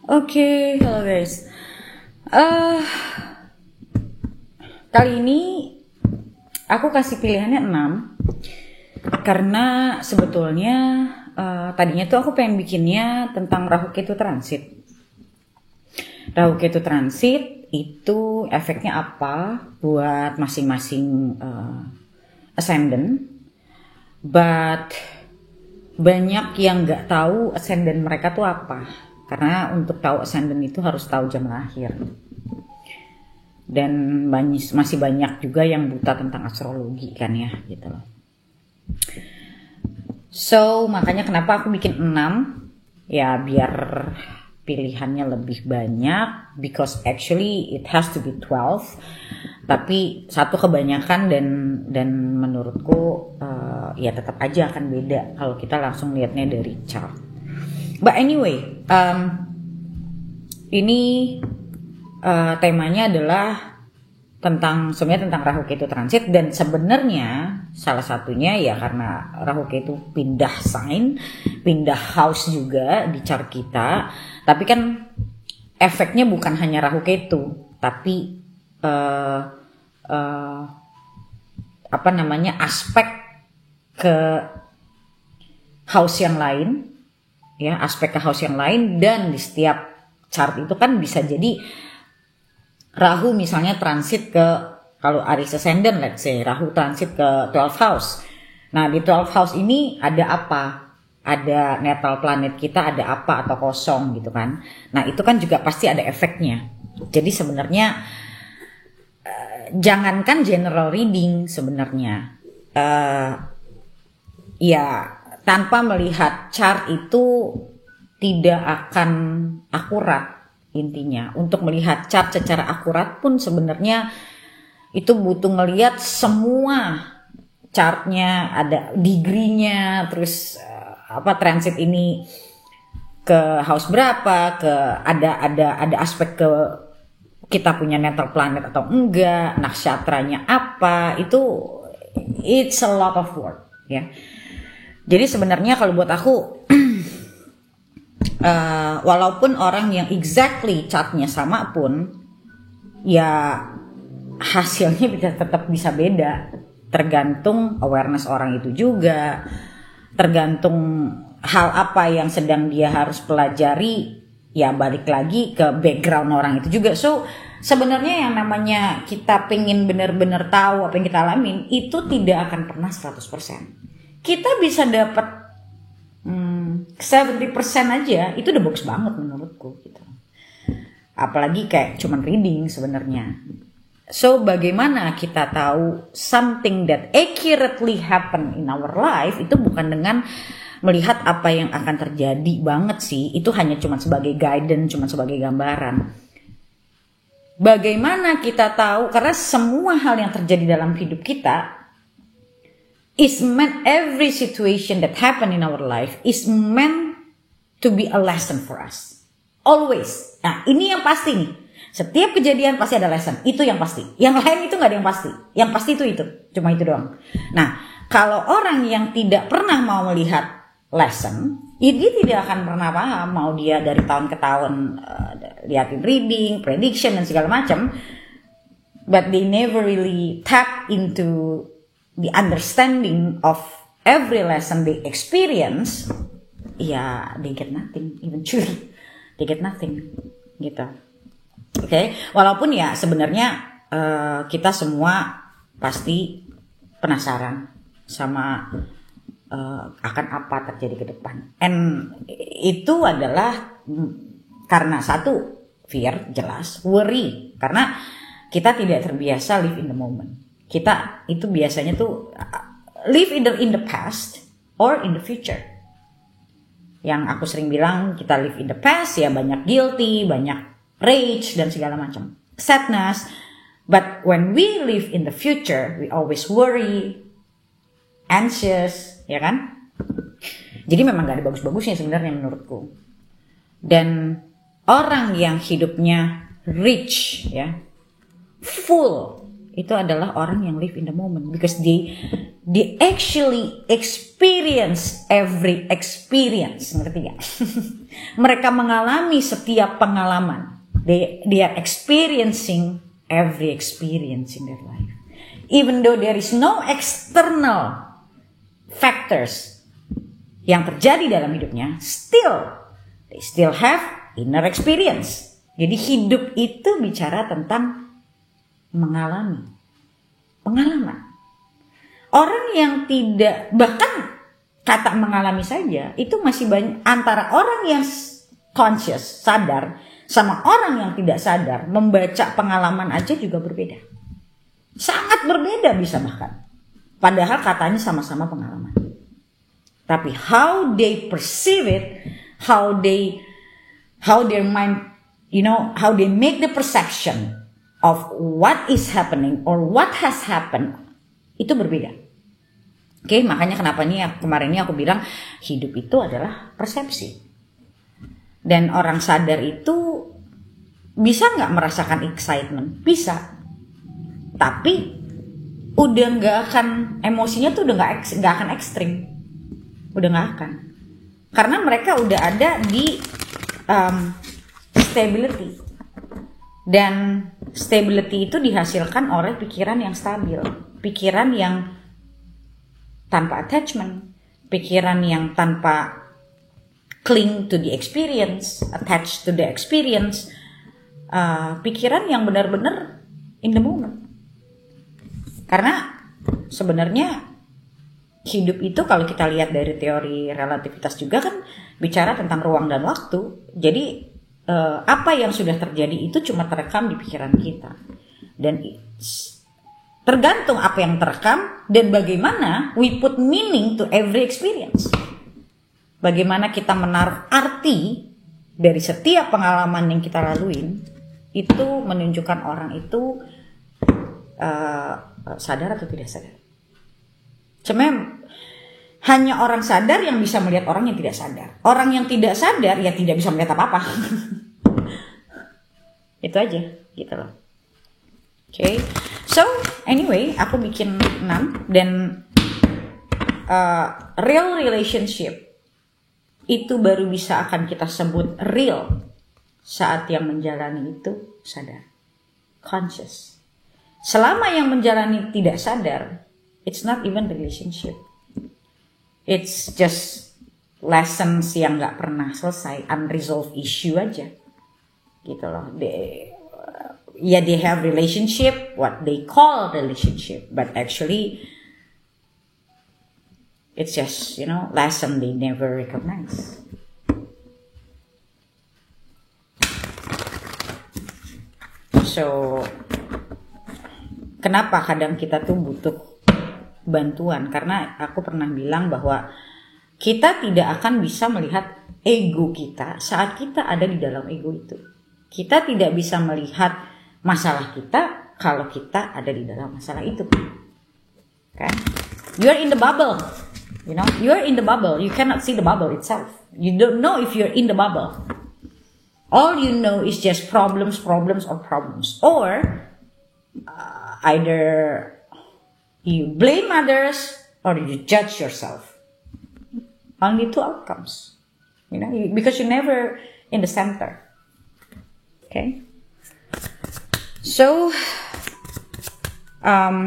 Oke, halo guys. Eh, Kali ini aku kasih pilihannya 6 karena sebetulnya tadinya tuh aku pengen bikinnya tentang Rahu Ketu transit. Rahu Ketu transit itu efeknya apa buat masing-masing ascendant, but banyak yang nggak tahu ascendant mereka tuh apa. Karena untuk tahu ascendant itu harus tahu jam lahir. Dan masih banyak juga yang buta tentang astrologi kan ya gitu loh. So makanya kenapa aku bikin 6 ya biar pilihannya lebih banyak, because actually it has to be 12. Tapi satu kebanyakan dan menurutku ya tetap aja akan beda kalau kita langsung lihatnya dari chart. But anyway, ini temanya adalah sebenarnya tentang Rahu Ketu transit, dan sebenarnya salah satunya ya karena Rahu Ketu pindah sign, pindah house juga di chart kita. Tapi kan efeknya bukan hanya Rahu Ketu, tapi aspek ke house yang lain. Ya, aspek ke house yang lain, dan di setiap chart itu kan bisa jadi Rahu misalnya transit ke, kalau Aries ascendant let's say Rahu transit ke 12 house. Nah di 12 house ini ada apa? Ada natal planet kita ada apa atau kosong gitu kan. Nah itu kan juga pasti ada efeknya. Jadi sebenarnya jangankan general reading sebenarnya ya tanpa melihat chart itu tidak akan akurat intinya. Untuk melihat chart secara akurat pun sebenarnya itu butuh melihat semua chartnya, ada degree-nya, terus transit ini ke house berapa, ada aspek ke kita punya natal planet atau enggak, nakshatranya apa, itu it's a lot of work ya. Jadi sebenarnya kalau buat aku walaupun orang yang exactly chartnya sama pun ya hasilnya tetap bisa beda, tergantung awareness orang itu juga, tergantung hal apa yang sedang dia harus pelajari, ya balik lagi ke background orang itu juga. So sebenarnya yang namanya kita pengen benar-benar tahu apa yang kita alamin itu tidak akan pernah 100%. Kita bisa dapat 70% aja, itu udah bagus banget menurutku gitu. Apalagi kayak cuman reading sebenarnya. So bagaimana kita tahu something that accurately happen in our life itu bukan dengan melihat apa yang akan terjadi banget sih. Itu hanya cuma sebagai guidance, cuma sebagai gambaran. Bagaimana kita tahu, karena semua hal yang terjadi dalam hidup kita is meant, every situation that happen in our life is meant to be a lesson for us. Always. Nah ini yang pasti nih. Setiap kejadian pasti ada lesson. Itu yang pasti. Yang lain itu gak ada yang pasti. Yang pasti itu. Cuma itu doang. Nah kalau orang yang tidak pernah mau melihat lesson, ya dia tidak akan pernah paham. Mau dia dari tahun ke tahun liatin reading, prediction dan segala macam, but they never really tap into the understanding of every lesson they experience, ya they get nothing eventually. They get nothing gitu. Oke, walaupun ya sebenarnya kita semua pasti penasaran sama akan apa terjadi ke depan. And itu adalah karena satu, fear, jelas, worry, karena kita tidak terbiasa live in the moment. Kita itu biasanya tuh live either in the past or in the future. Yang aku sering bilang, kita live in the past ya banyak guilty, banyak rage dan segala macam, sadness. But when we live in the future, we always worry, anxious, ya kan? Jadi memang gak ada bagus-bagusnya sebenarnya menurutku. Dan orang yang hidupnya rich ya, full itu adalah orang yang live in the moment, because they actually experience every experience, ngerti gak? Mereka mengalami setiap pengalaman. They are experiencing every experience in their life, even though there is no external factors yang terjadi dalam hidupnya, they still have inner experience. Jadi hidup itu bicara tentang mengalami pengalaman. Orang yang tidak, bahkan kata mengalami saja itu masih banyak, antara orang yang conscious, sadar, sama orang yang tidak sadar, membaca pengalaman aja juga berbeda. Sangat berbeda bisa bahkan. Padahal katanya sama-sama pengalaman. Tapi how they perceive it, how their mind, how they make the perception of what is happening or what has happened, itu berbeda. Oke, makanya kenapa kemarin ini aku bilang hidup itu adalah persepsi. Dan orang sadar itu bisa nggak merasakan excitement? Bisa. Tapi udah nggak akan, emosinya tuh udah nggak akan ekstrim. Udah nggak akan. Karena mereka udah ada di stability. Dan stability itu dihasilkan oleh pikiran yang stabil, pikiran yang tanpa attachment, pikiran yang tanpa cling to the experience, attached to the experience, pikiran yang benar-benar in the moment. Karena sebenarnya hidup itu kalau kita lihat dari teori relativitas juga kan bicara tentang ruang dan waktu. Jadi apa yang sudah terjadi itu cuma terekam di pikiran kita, dan tergantung apa yang terekam dan bagaimana we put meaning to every experience. Bagaimana kita menaruh arti dari setiap pengalaman yang kita laluin, itu menunjukkan orang itu sadar atau tidak sadar. Cuma hanya orang sadar yang bisa melihat orang yang tidak sadar. Orang yang tidak sadar ya tidak bisa melihat apa-apa. Itu aja gitu loh. Okay. So anyway, aku bikin 6 dan real relationship itu baru bisa akan kita sebut real saat yang menjalani itu sadar, conscious. Selama yang menjalani tidak sadar, it's not even relationship. It's just lessons yang gak pernah selesai, unresolved issue aja. Gitu loh. They have relationship, what they call relationship, but actually it's just, lesson they never recognize. So, kenapa kadang kita tuh butuh bantuan? Karena aku pernah bilang bahwa kita tidak akan bisa melihat ego kita saat kita ada di dalam ego itu. Kita tidak bisa melihat masalah kita kalau kita ada di dalam masalah itu. Okay? You're in the bubble. You're in the bubble. You cannot see the bubble itself. You don't know if you're in the bubble. All you know is just problems. Or either you blame others or you judge yourself. Only two outcomes. Because you're never in the center. Okay? So,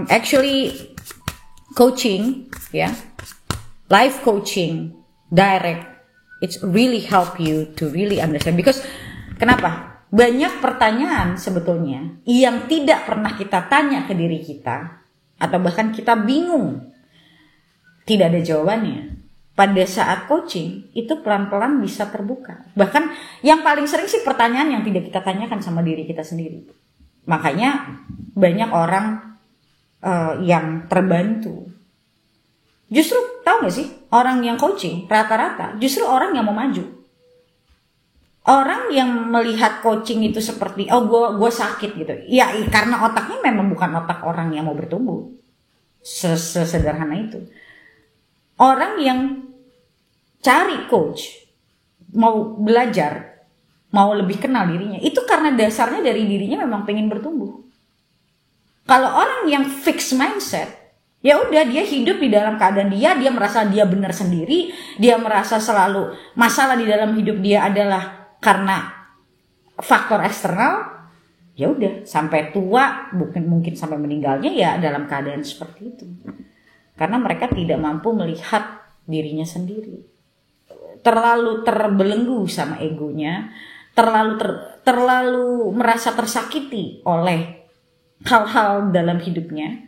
actually, coaching, life coaching, direct, it's really help you to really understand. Because, kenapa? Banyak pertanyaan sebetulnya yang tidak pernah kita tanya ke diri kita, atau bahkan kita bingung, tidak ada jawabannya. Pada saat coaching, itu pelan-pelan bisa terbuka. Bahkan yang paling sering sih pertanyaan yang tidak kita tanyakan sama diri kita sendiri. Makanya banyak orang yang terbantu. Justru tahu gak sih, orang yang coaching rata-rata justru orang yang mau maju. Orang yang melihat coaching itu seperti, gue sakit gitu. Ya karena otaknya memang bukan otak orang yang mau bertumbuh. Sesederhana itu. Orang yang cari coach, mau belajar, mau lebih kenal dirinya, itu karena dasarnya dari dirinya memang pengen bertumbuh. Kalau orang yang fixed mindset, ya udah dia hidup di dalam keadaan dia merasa dia benar sendiri, dia merasa selalu masalah di dalam hidup dia adalah karena faktor eksternal. Ya udah sampai tua, mungkin sampai meninggalnya ya dalam keadaan seperti itu. Karena mereka tidak mampu melihat dirinya sendiri. Terlalu terbelenggu sama egonya, terlalu merasa tersakiti oleh hal-hal dalam hidupnya,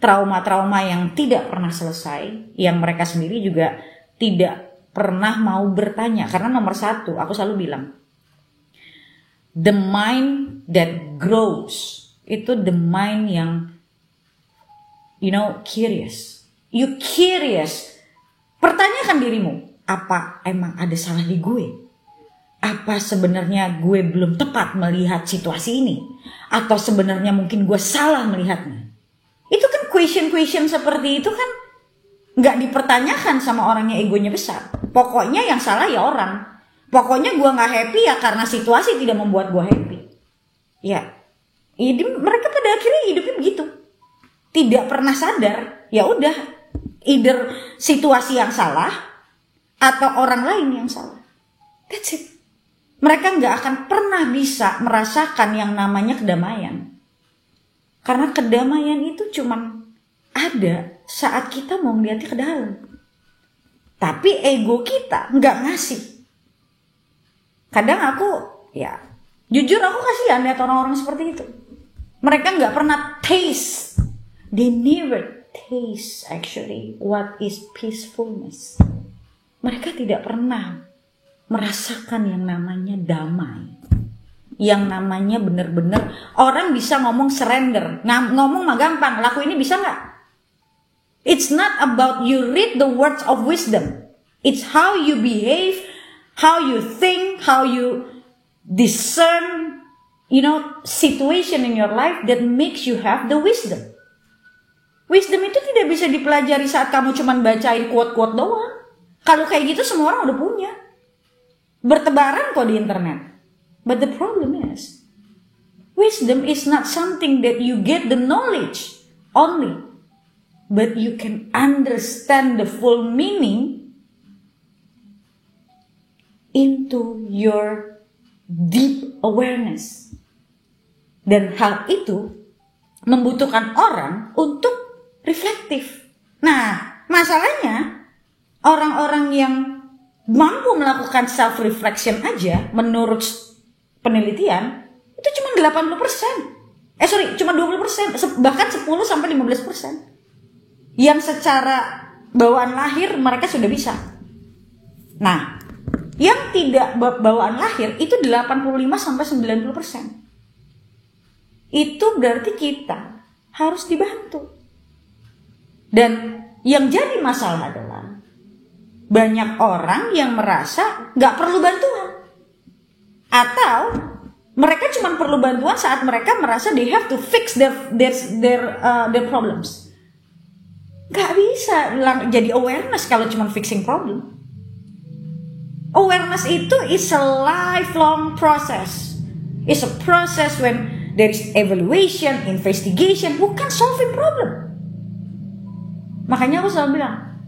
trauma-trauma yang tidak pernah selesai, yang mereka sendiri juga tidak pernah mau bertanya. Karena nomor satu, aku selalu bilang, the mind that grows, itu the mind yang, curious. You curious. Pertanyakan dirimu, apa emang ada salah di gue? Apa sebenarnya gue belum tepat melihat situasi ini? Atau sebenarnya mungkin gue salah melihatnya? Itu kan question seperti itu kan gak dipertanyakan sama orang yang egonya besar. Pokoknya yang salah ya orang. Pokoknya gue gak happy ya karena situasi tidak membuat gue happy. Ya, mereka pada akhirnya hidupnya begitu. Tidak pernah sadar, ya udah, either situasi yang salah atau orang lain yang salah. That's it. Mereka gak akan pernah bisa merasakan yang namanya kedamaian. Karena kedamaian itu cuman ada saat kita mau melihatnya ke dalam. Tapi ego kita gak ngasih. Kadang aku, jujur aku kasihan lihat orang-orang seperti itu. Mereka gak pernah taste. They never taste actually what is peacefulness. Mereka tidak pernah merasakan yang namanya damai, yang namanya benar-benar orang bisa ngomong surrender, ngomong mah gampang, laku ini bisa nggak? It's not about you read the words of wisdom, it's how you behave, how you think, how you discern, situation in your life that makes you have the wisdom. Wisdom itu tidak bisa dipelajari saat kamu cuman bacain quote-quote doang. Kalau kayak gitu semua orang udah punya. Bertebaran kok di internet. But the problem is, wisdom is not something that you get the knowledge only, but you can understand the full meaning into your deep awareness. Dan hal itu membutuhkan orang untuk reflektif. Nah, masalahnya orang-orang yang mampu melakukan self reflection aja menurut penelitian itu cuma 80%. Cuma 20%, bahkan 10 sampai 15%. Yang secara bawaan lahir mereka sudah bisa. Nah, yang tidak bawaan lahir itu 85 sampai 90%. Itu berarti kita harus dibantu. Dan yang jadi masalah adalah banyak orang yang merasa gak perlu bantuan. Atau mereka cuma perlu bantuan saat mereka merasa they have to fix their problems. Gak bisa jadi awareness kalau cuma fixing problem. Awareness itu is a lifelong process. It's a process when there is evaluation, investigation, bukan solving problem. Makanya aku selalu bilang,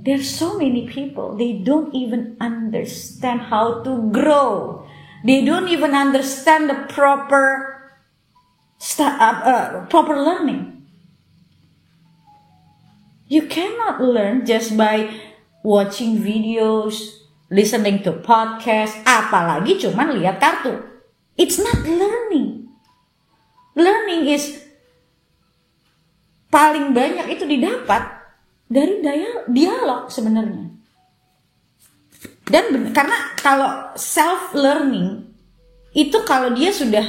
there are so many people, they don't even understand how to grow. They don't even understand the proper learning. You cannot learn just by watching videos, listening to podcasts, apalagi cuman lihat kartu. It's not learning. Learning is paling banyak itu didapat dari dialog sebenarnya. Dan karena kalau self learning itu kalau dia sudah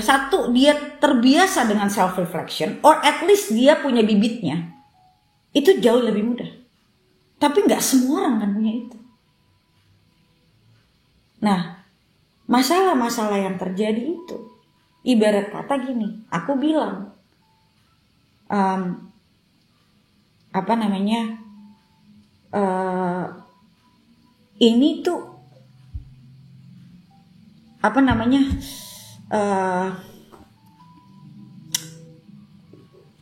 dia terbiasa dengan self reflection, or at least dia punya bibitnya, itu jauh lebih mudah. Tapi nggak semua orang kan punya itu. Nah, masalah-masalah yang terjadi itu, ibarat kata gini, aku bilang, ini tuh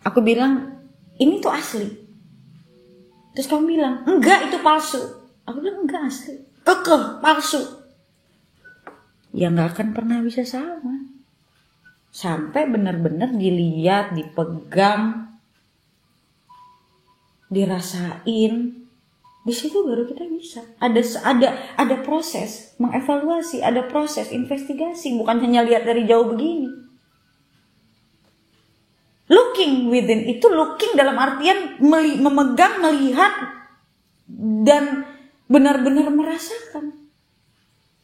Aku bilang, ini tuh asli. Terus kamu bilang, enggak itu palsu. Aku bilang, enggak asli. Kekeh, palsu. Ya gak akan pernah bisa sama. Sampai benar-benar dilihat, dipegang, dirasain. Di situ baru kita bisa. Ada proses mengevaluasi, ada proses investigasi, bukan hanya lihat dari jauh begini. Looking within itu looking dalam artian memegang, melihat dan benar-benar merasakan.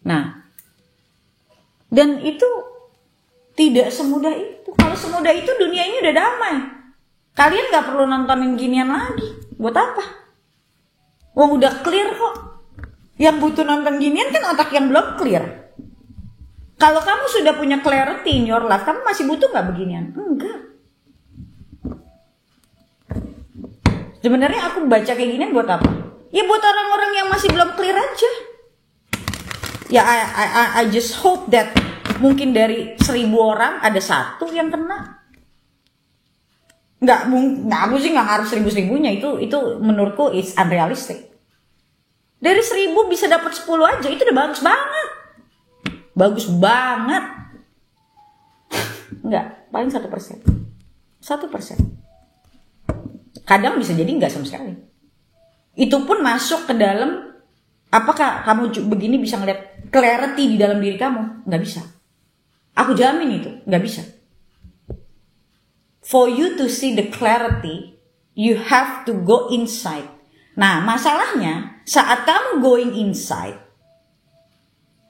Nah, dan itu tidak semudah itu. Kalau semudah itu dunia ini udah damai. Kalian gak perlu nontonin ginian lagi. Buat apa? Wong udah clear kok. Yang butuh nonton ginian kan otak yang belum clear. Kalau kamu sudah punya clarity in your life, kamu masih butuh gak beginian? Enggak. Sebenarnya aku baca kayak ginian buat apa? Ya buat orang-orang yang masih belum clear aja. Ya I just hope that mungkin dari 1.000 orang ada 1 yang kena. Nggak, aku sih nggak harus 1.000-1.000-nya, itu menurutku is unrealistic. Dari 1.000 bisa dapat 10 aja, itu udah bagus banget. Bagus banget. Nggak, paling 1%. 1%. Kadang bisa jadi nggak sama sekali. Itu pun masuk ke dalam, apakah kamu begini bisa ngeliat clarity di dalam diri kamu? Nggak bisa. Aku jamin itu, nggak bisa. For you to see the clarity, you have to go inside. Nah, masalahnya saat kamu going inside,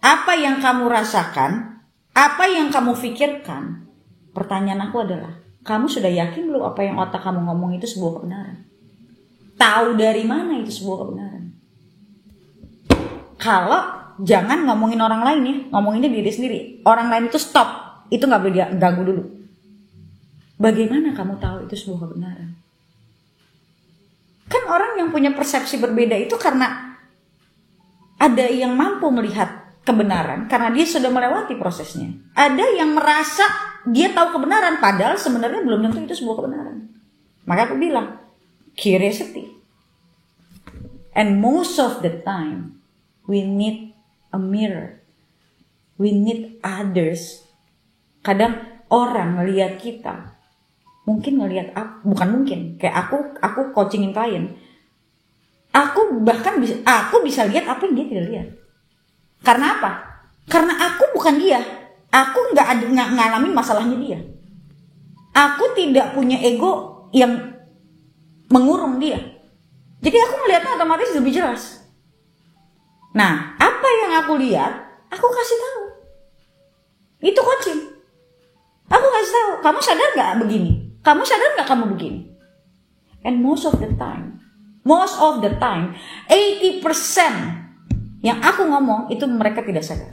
apa yang kamu rasakan, apa yang kamu pikirkan, pertanyaan aku adalah, kamu sudah yakin belum apa yang otak kamu ngomong itu sebuah kebenaran? Tahu dari mana itu sebuah kebenaran? Kalau jangan ngomongin orang lain ya, ngomonginnya diri sendiri. Orang lain itu stop, itu nggak boleh ganggu dulu. Bagaimana kamu tahu itu sebuah kebenaran? Kan orang yang punya persepsi berbeda itu karena ada yang mampu melihat kebenaran karena dia sudah melewati prosesnya. Ada yang merasa dia tahu kebenaran padahal sebenarnya belum tentu itu sebuah kebenaran. Maka aku bilang curiosity. And most of the time we need a mirror. We need others. Kadang orang ngelihat kita, mungkin ngelihat bukan mungkin, kayak aku coachingin klien. Aku bisa lihat apa yang dia tidak lihat. Karena apa? Karena aku bukan dia. Aku nggak ngalamin masalahnya dia. Aku tidak punya ego yang mengurung dia. Jadi aku melihatnya otomatis lebih jelas. Nah, apa yang aku lihat, aku kasih tahu. Itu coaching. Aku kasih tahu, kamu sadar nggak begini? Kamu sadar nggak kamu begini? And most of the time, 80% yang aku ngomong itu mereka tidak sadar.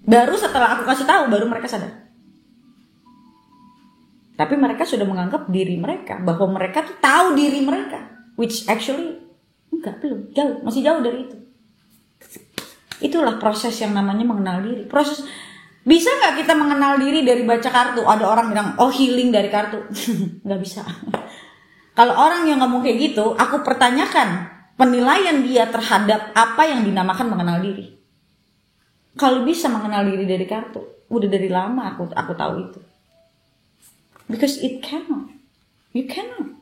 Baru setelah aku kasih tahu, baru mereka sadar. Tapi mereka sudah menganggap diri mereka bahwa mereka tuh tahu diri mereka, which actually belum, masih jauh dari itu. Itulah proses yang namanya mengenal diri. Proses. Bisa nggak kita mengenal diri dari baca kartu? Ada orang bilang, oh healing dari kartu. Nggak bisa. Kalau orang yang ngomong kayak gitu, aku pertanyakan penilaian dia terhadap apa yang dinamakan mengenal diri. Kalau bisa mengenal diri dari kartu, udah dari lama aku tahu itu. Because it cannot. You cannot.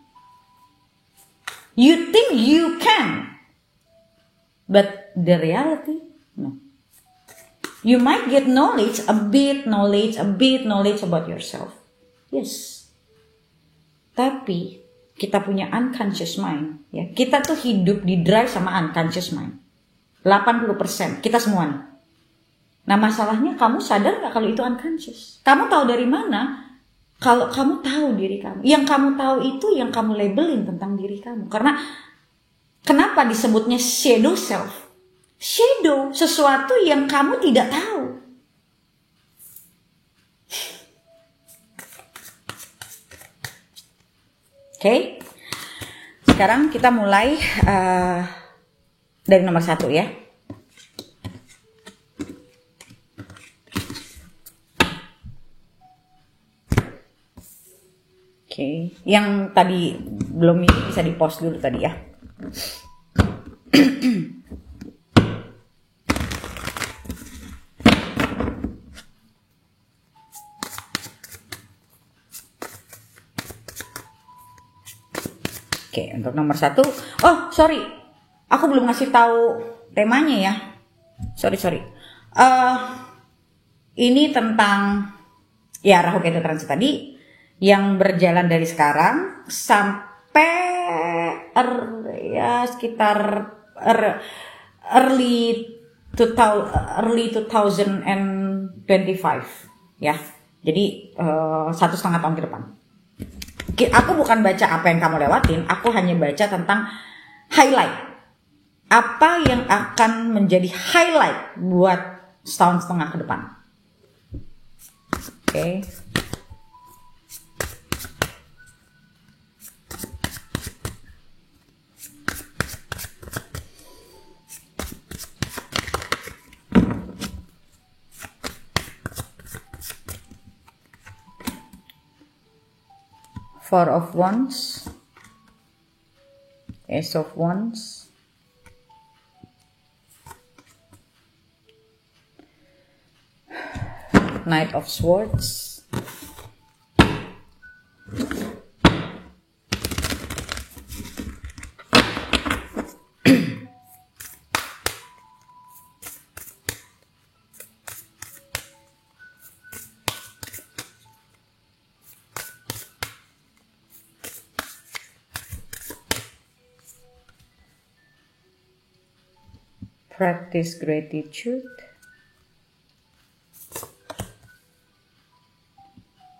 You think you can. But the reality, no. You might get knowledge about yourself. Yes. Tapi kita punya unconscious mind, ya. Kita tuh hidup di drive sama unconscious mind. 80% kita semua nih. Nah, masalahnya kamu sadar gak kalau itu unconscious? Kamu tahu dari mana? Kalau kamu tahu diri kamu. Yang kamu tahu itu yang kamu labelin tentang diri kamu. Karena kenapa disebutnya shadow self? Shadow, sesuatu yang kamu tidak tahu. Oke. Sekarang kita mulai dari nomor 1 ya. Oke, yang tadi belum ini bisa di post dulu tadi ya. Oke, untuk nomor 1, oh sorry, aku belum ngasih tahu temanya ya. Sorry. Ini tentang ya Rahu Ketu Transit tadi yang berjalan dari sekarang sampai sekitar early 2025 ya. Jadi 1,5 tahun ke depan. Aku bukan baca apa yang kamu lewatin, aku hanya baca tentang highlight. Apa yang akan menjadi highlight buat setahun setengah ke depan. Oke. Four of Wands, Ace of Wands, Knight of Swords, Practice gratitude,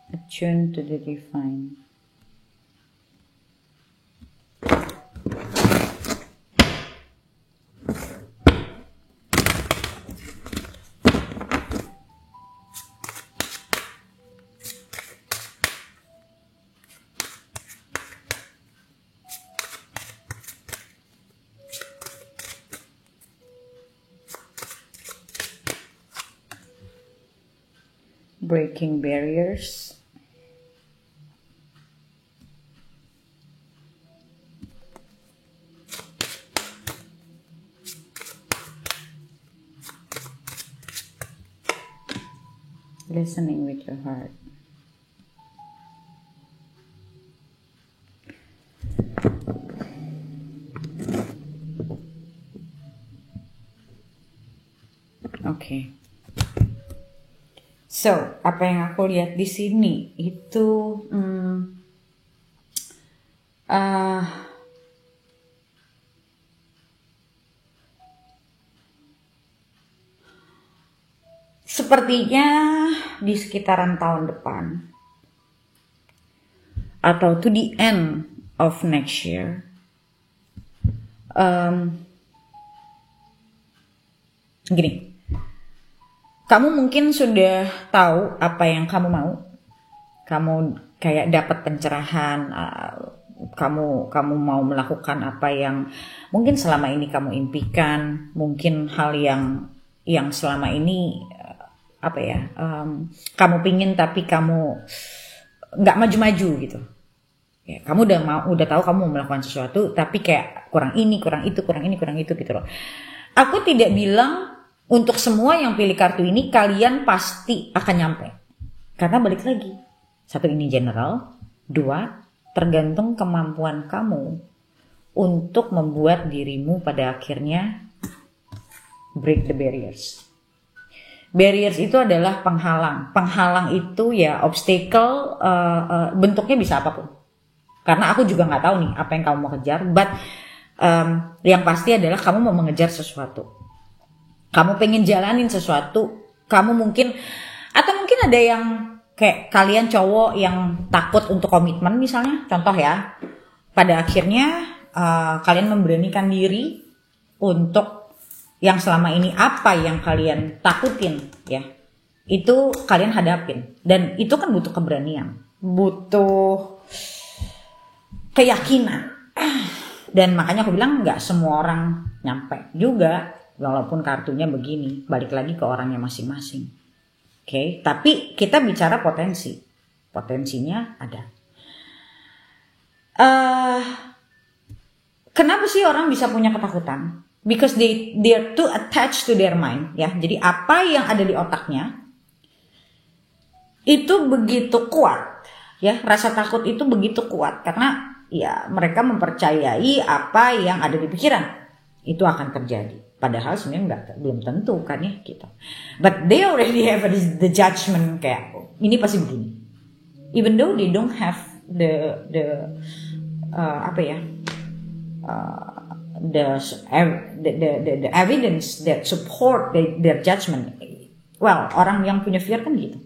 attune to the divine. Breaking barriers. Listening with your heart. Okay. So, apa yang aku lihat di sini itu sepertinya di sekitaran tahun depan atau to the end of next year, gini. Kamu mungkin sudah tahu apa yang kamu mau. Kamu kayak dapat pencerahan, kamu mau melakukan apa yang mungkin selama ini kamu impikan, mungkin hal yang selama ini kamu pingin tapi kamu nggak maju-maju gitu. Ya, kamu udah tahu kamu mau melakukan sesuatu tapi kayak kurang ini, kurang itu gitu loh. Aku tidak bilang untuk semua yang pilih kartu ini kalian pasti akan nyampe. Karena balik lagi, 1 ini general, 2 tergantung kemampuan kamu untuk membuat dirimu pada akhirnya break the barriers. Barriers itu adalah penghalang. Penghalang itu ya obstacle, bentuknya bisa apapun. Karena aku juga nggak tahu nih apa yang kamu mau kejar, but yang pasti adalah kamu mau mengejar sesuatu. Kamu pengen jalanin sesuatu, kamu mungkin ada yang kayak kalian cowok yang takut untuk komitmen misalnya, contoh ya, pada akhirnya kalian memberanikan diri untuk yang selama ini apa yang kalian takutin ya, itu kalian hadapin, dan itu kan butuh keberanian, butuh keyakinan, dan makanya aku bilang nggak semua orang nyampe juga. Walaupun kartunya begini, balik lagi ke orangnya masing-masing. Oke, tapi kita bicara potensinya ada. Kenapa sih orang bisa punya ketakutan? Because they're too attached to their mind, ya. Jadi apa yang ada di otaknya itu begitu kuat, ya. Rasa takut itu begitu kuat karena ya mereka mempercayai apa yang ada di pikiran itu akan terjadi. Padahal sebenarnya belum tentu kan ya kita. But they already have the judgment kayak ini pasti begini. Even though they don't have the evidence that support their judgment. Well, orang yang punya fear kan gitu.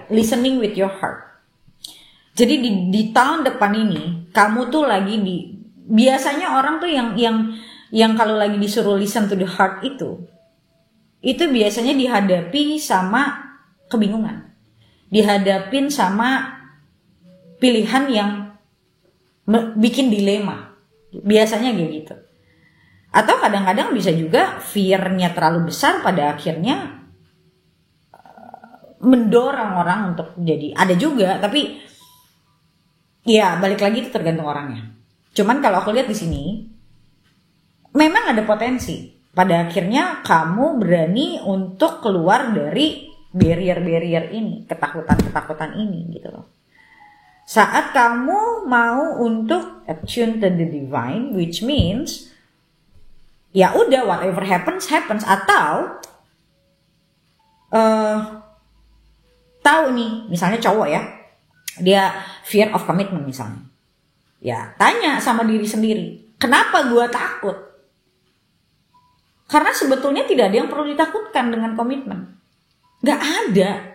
Listening with your heart. Jadi di tahun depan ini kamu tuh lagi biasanya orang tuh yang kalau lagi disuruh listen to the heart itu biasanya dihadapi sama kebingungan, dihadapin sama pilihan yang bikin dilema, biasanya kayak gitu. Atau kadang-kadang bisa juga fear-nya terlalu besar pada akhirnya mendorong orang untuk jadi, ada juga, tapi ya balik lagi itu tergantung orangnya. Cuman kalau aku lihat di sini memang ada potensi pada akhirnya kamu berani untuk keluar dari barrier ini, ketakutan ini gitu loh. Saat kamu mau untuk attune to the divine, which means ya udah whatever happens atau tahu nih, misalnya cowok ya, dia fear of commitment misalnya. Ya, tanya sama diri sendiri, kenapa gue takut? Karena sebetulnya tidak ada yang perlu ditakutkan dengan komitmen. Gak ada.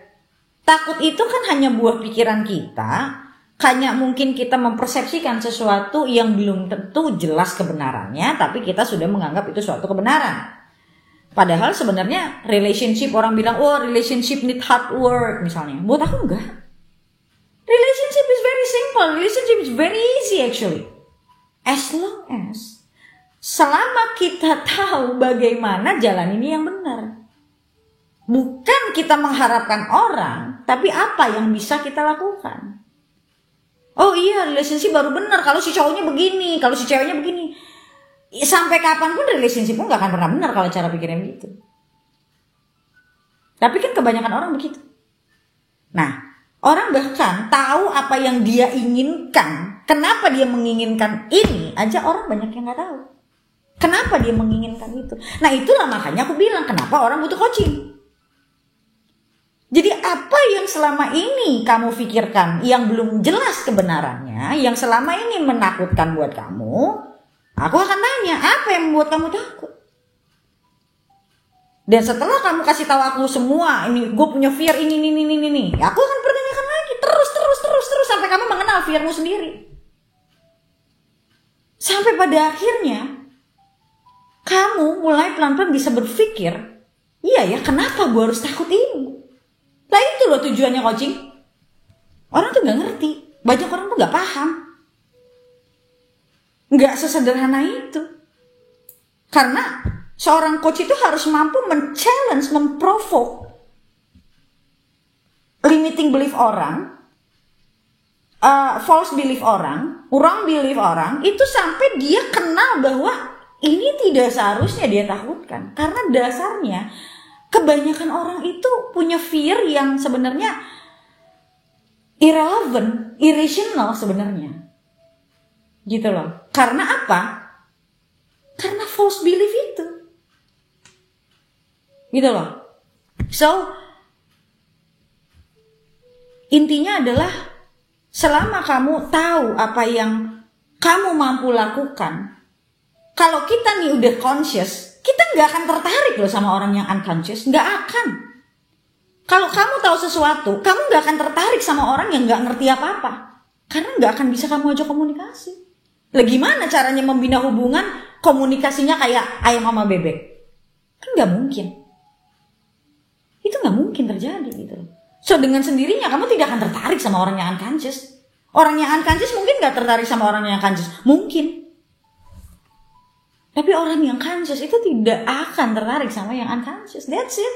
Takut itu kan hanya buah pikiran kita. Hanya mungkin kita mempersepsikan sesuatu yang belum tentu jelas kebenarannya, tapi kita sudah menganggap itu suatu kebenaran. Padahal sebenarnya relationship, orang bilang, relationship need hard work misalnya. Buat aku enggak. Relationship is very simple. Relationship is very easy actually. As long as selama kita tahu bagaimana jalan ini yang benar. Bukan kita mengharapkan orang, tapi apa yang bisa kita lakukan. Oh iya, relationship baru benar kalau si cowoknya begini, kalau si ceweknya begini. Sampai kapanpun relationship pun gak akan pernah benar kalau cara pikirnya begitu. Tapi kan kebanyakan orang begitu. Nah, orang bahkan tahu apa yang dia inginkan. Kenapa dia menginginkan ini aja orang banyak yang gak tahu. Kenapa dia menginginkan itu. Nah itulah makanya aku bilang kenapa orang butuh coaching. Jadi apa yang selama ini kamu pikirkan yang belum jelas kebenarannya, yang selama ini menakutkan buat kamu, aku akan tanya apa yang membuat kamu takut. Dan setelah kamu kasih tahu aku semua, ini gue punya fear ini, aku akan pertanyakan lagi terus sampai kamu mengenal fearmu sendiri. Sampai pada akhirnya kamu mulai pelan-pelan bisa berpikir, iya ya, kenapa gue harus takut ini? Lah itu loh tujuannya coaching. Orang tuh gak ngerti. Banyak orang tuh gak paham. Gak sesederhana itu. Karena seorang coach itu harus mampu men-challenge, memprovoke limiting belief orang, false belief orang, wrong belief orang, itu sampai dia kenal bahwa ini tidak seharusnya dia takutkan. Karena dasarnya kebanyakan orang itu punya fear yang sebenarnya irrelevant, irrational sebenarnya. Gitu loh. Karena apa? Karena false belief itu. Gitu loh. So, intinya adalah selama kamu tahu apa yang kamu mampu lakukan, kalau kita nih udah conscious, kita gak akan tertarik loh sama orang yang unconscious. Gak akan. Kalau kamu tahu sesuatu, kamu gak akan tertarik sama orang yang gak ngerti apa-apa. Karena gak akan bisa kamu ajak komunikasi. Lah gimana caranya membina hubungan, komunikasinya kayak ayam sama bebek? Kan gak mungkin. Itu gak mungkin terjadi gitu. So dengan sendirinya kamu tidak akan tertarik sama orang yang unconscious. Orang yang unconscious mungkin gak tertarik sama orang yang unconscious. Mungkin. Tapi orang yang conscious itu tidak akan tertarik sama yang unconscious. That's it.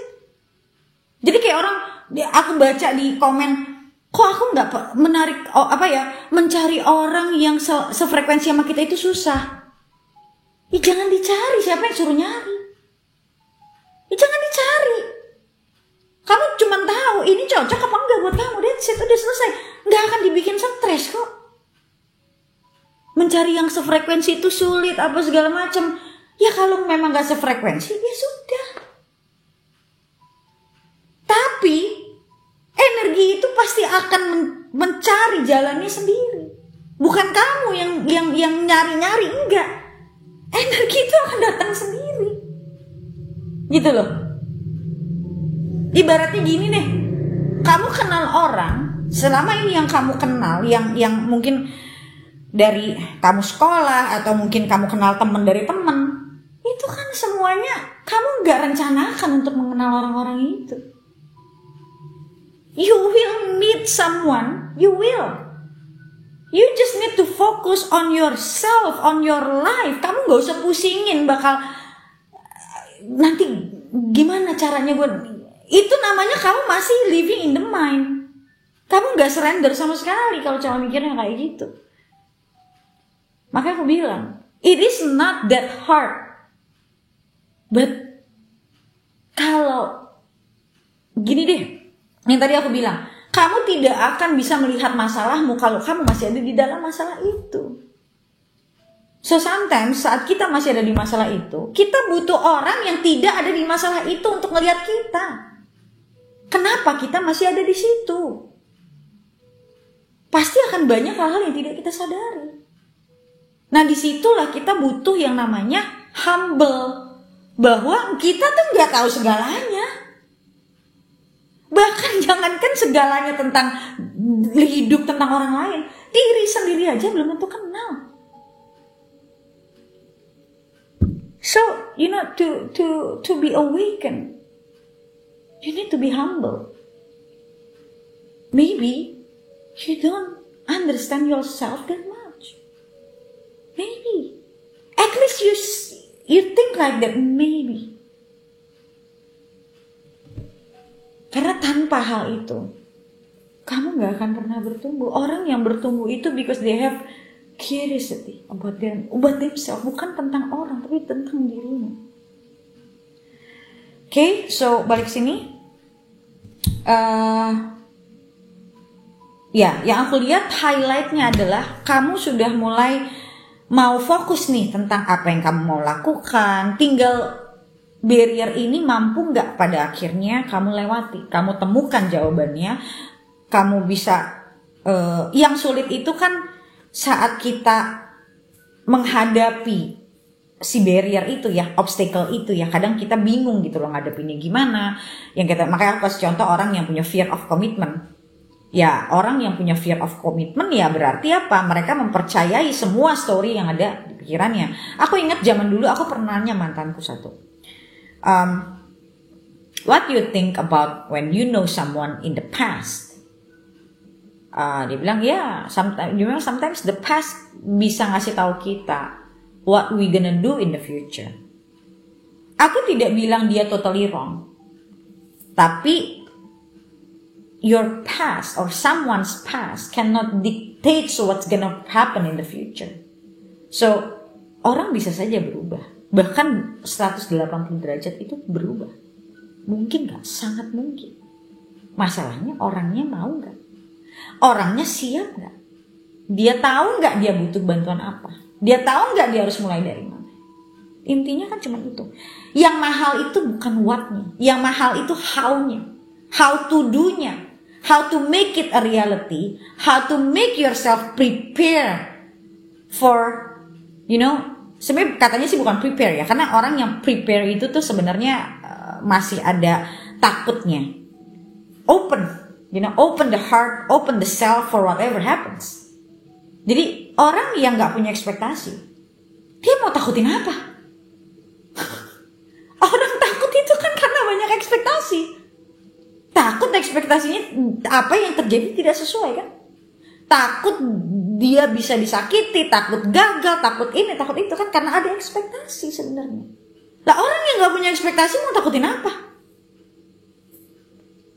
Jadi kayak orang, aku baca di komen, kok aku nggak menarik, mencari orang yang sefrekuensi sama kita itu susah. Ya jangan dicari, siapa yang suruh nyari? Ya jangan dicari. Kamu cuma tahu ini cocok apa enggak buat kamu, that's it, udah selesai. Nggak akan dibikin stres kok. Mencari yang sefrekuensi itu sulit, apa segala macam. Ya kalau memang nggak sefrekuensi, ya sudah. Tapi energi itu pasti akan mencari jalannya sendiri. Bukan kamu yang nyari-nyari, enggak. Energi itu akan datang sendiri. Gitu loh. Ibaratnya gini deh. Kamu kenal orang, selama ini yang kamu kenal, yang mungkin dari kamu sekolah atau mungkin kamu kenal teman dari teman, itu kan semuanya kamu nggak rencanakan untuk mengenal orang-orang itu. You will meet someone, you will. You just need to focus on yourself, on your life. Kamu gak usah pusingin bakal nanti gimana caranya gue. Itu namanya kamu masih living in the mind. Kamu gak surrender sama sekali kalau cuma mikirnya kayak gitu. Makanya aku bilang, it is not that hard. But kalau gini deh, yang tadi aku bilang, kamu tidak akan bisa melihat masalahmu kalau kamu masih ada di dalam masalah itu. So sometimes saat kita masih ada di masalah itu, kita butuh orang yang tidak ada di masalah itu untuk melihat kita. Kenapa kita masih ada di situ? Pasti akan banyak hal-hal yang tidak kita sadari. Nah disitulah kita butuh yang namanya humble. Bahwa kita tuh gak tahu segalanya. Bahkan jangankan segalanya tentang hidup, tentang orang lain, diri sendiri aja belum tentu kenal. So, you know, to be awakened, you need to be humble. Maybe you don't understand yourself that much. Maybe, at least you think like that. Maybe. Karena tanpa hal itu, kamu gak akan pernah bertumbuh. Orang yang bertumbuh itu because they have curiosity about themselves. Bukan tentang orang, tapi tentang dirinya. Okay, so balik sini. Yang aku lihat highlightnya adalah kamu sudah mulai mau fokus nih tentang apa yang kamu mau lakukan. Tinggal barrier ini mampu gak pada akhirnya kamu lewati, kamu temukan jawabannya, kamu bisa yang sulit itu kan saat kita menghadapi si barrier itu ya, obstacle itu ya, kadang kita bingung gitu loh ngadepinnya gimana. Makanya aku kasih contoh orang yang punya fear of commitment. Ya orang yang punya fear of commitment ya berarti apa? Mereka mempercayai semua story yang ada di pikirannya. Aku ingat zaman dulu aku pernah nanya mantanku satu. What do you think about when you know someone in the past? Dia bilang sometimes the past bisa ngasih tahu kita what we gonna do in the future. Aku tidak bilang dia totally wrong, tapi your past or someone's past cannot dictate what's gonna happen in the future. So orang bisa saja berubah. Bahkan 180 derajat itu berubah. Mungkin gak? Sangat mungkin. Masalahnya orangnya mau gak? Orangnya siap gak? Dia tahu gak dia butuh bantuan apa? Dia tahu gak dia harus mulai dari mana? Intinya kan cuma itu. Yang mahal itu bukan what-nya. Yang mahal itu how-nya. How to do-nya. How to make it a reality. How to make yourself prepare for, sebenarnya katanya sih bukan prepare ya, karena orang yang prepare itu tuh sebenarnya masih ada takutnya. Open the heart, open the self for whatever happens. Jadi orang yang nggak punya ekspektasi, dia mau takutin apa? Orang takut itu kan karena banyak ekspektasi. Takut ekspektasinya apa yang terjadi tidak sesuai kan? Takut dia bisa disakiti, takut gagal, takut ini, takut itu kan karena ada ekspektasi sebenarnya. Lah orang yang nggak punya ekspektasi mau takutin apa?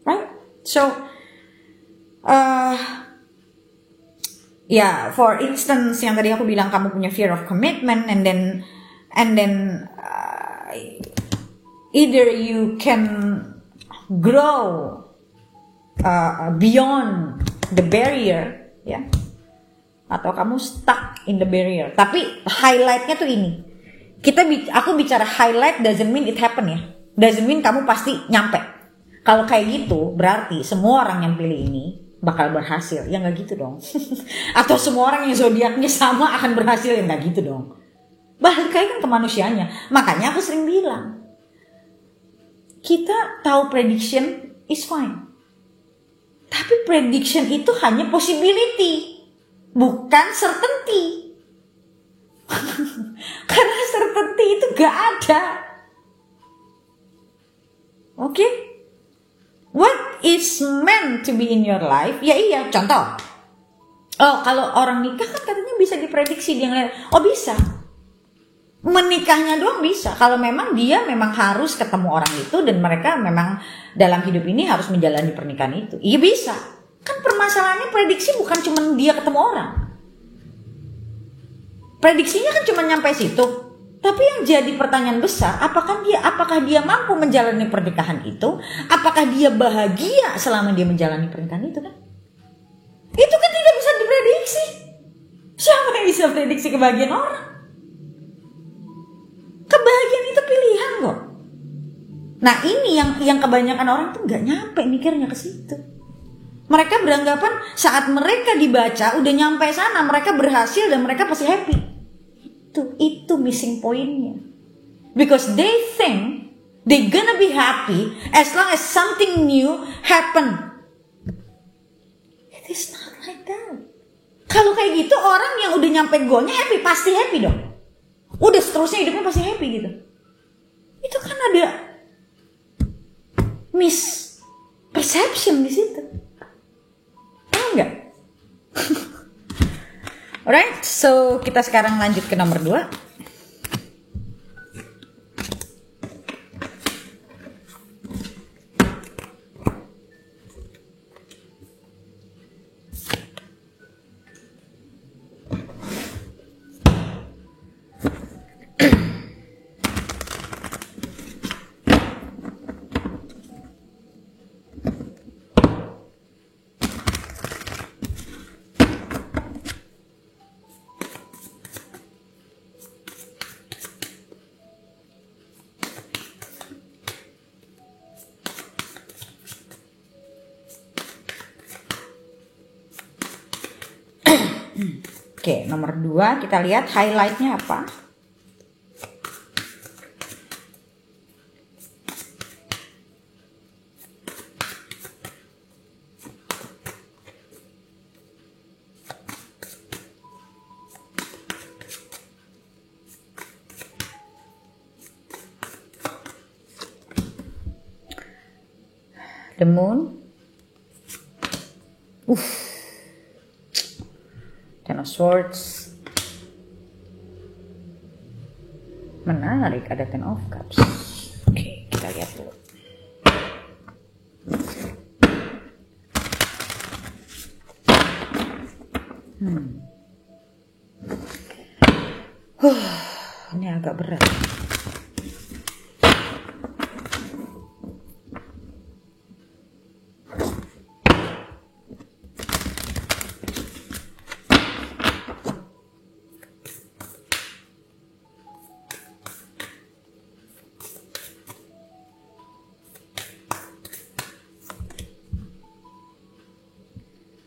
Right? So, for instance yang tadi aku bilang kamu punya fear of commitment, and then either you can grow beyond the barrier, ya, atau kamu stuck in the barrier. Tapi highlightnya tuh ini. Aku bicara highlight doesn't mean it happen ya. Doesn't mean kamu pasti nyampe. Kalau kayak gitu berarti semua orang yang pilih ini bakal berhasil. Ya nggak gitu dong. Atau semua orang yang zodiaknya sama akan berhasil. Ya nggak gitu dong. Balik lagi kan ke manusianya. Makanya aku sering bilang, kita tahu prediction is fine. Tapi prediction itu hanya possibility, bukan certainty. Karena certainty itu gak ada. Oke? What is meant to be in your life? Ya iya, contoh. Oh, kalau orang nikah kan katanya bisa diprediksi, dia ngeliat, oh bisa. Menikahnya doang bisa. Kalau memang dia memang harus ketemu orang itu dan mereka memang dalam hidup ini harus menjalani pernikahan itu. Iya bisa. Kan permasalahannya prediksi bukan cuma dia ketemu orang. Prediksinya kan cuma nyampe situ. Tapi yang jadi pertanyaan besar, apakah dia mampu menjalani pernikahan itu? Apakah dia bahagia selama dia menjalani pernikahan itu kan? Itu kan tidak bisa diprediksi. Siapa yang bisa prediksi kebahagiaan orang? Kebahagiaan itu pilihan kok. Nah ini yang kebanyakan orang tuh nggak nyampe mikirnya ke situ. Mereka beranggapan saat mereka dibaca udah nyampe sana, mereka berhasil dan mereka pasti happy. Itu missing pointnya. Because they think they gonna be happy as long as something new happen. It is not like that. Kalau kayak gitu orang yang udah nyampe goalnya happy, pasti happy dong. Udah seterusnya hidupnya pasti happy gitu. Itu kan ada misperception di situ. Paham nggak? Alright, so kita sekarang lanjut ke nomor 2. Oke, nomor 2 kita lihat highlightnya apa. The moon. Ten of Swords. Menarik, ada Ten of Cups. Oke, kita lihat dulu. Ini agak berat.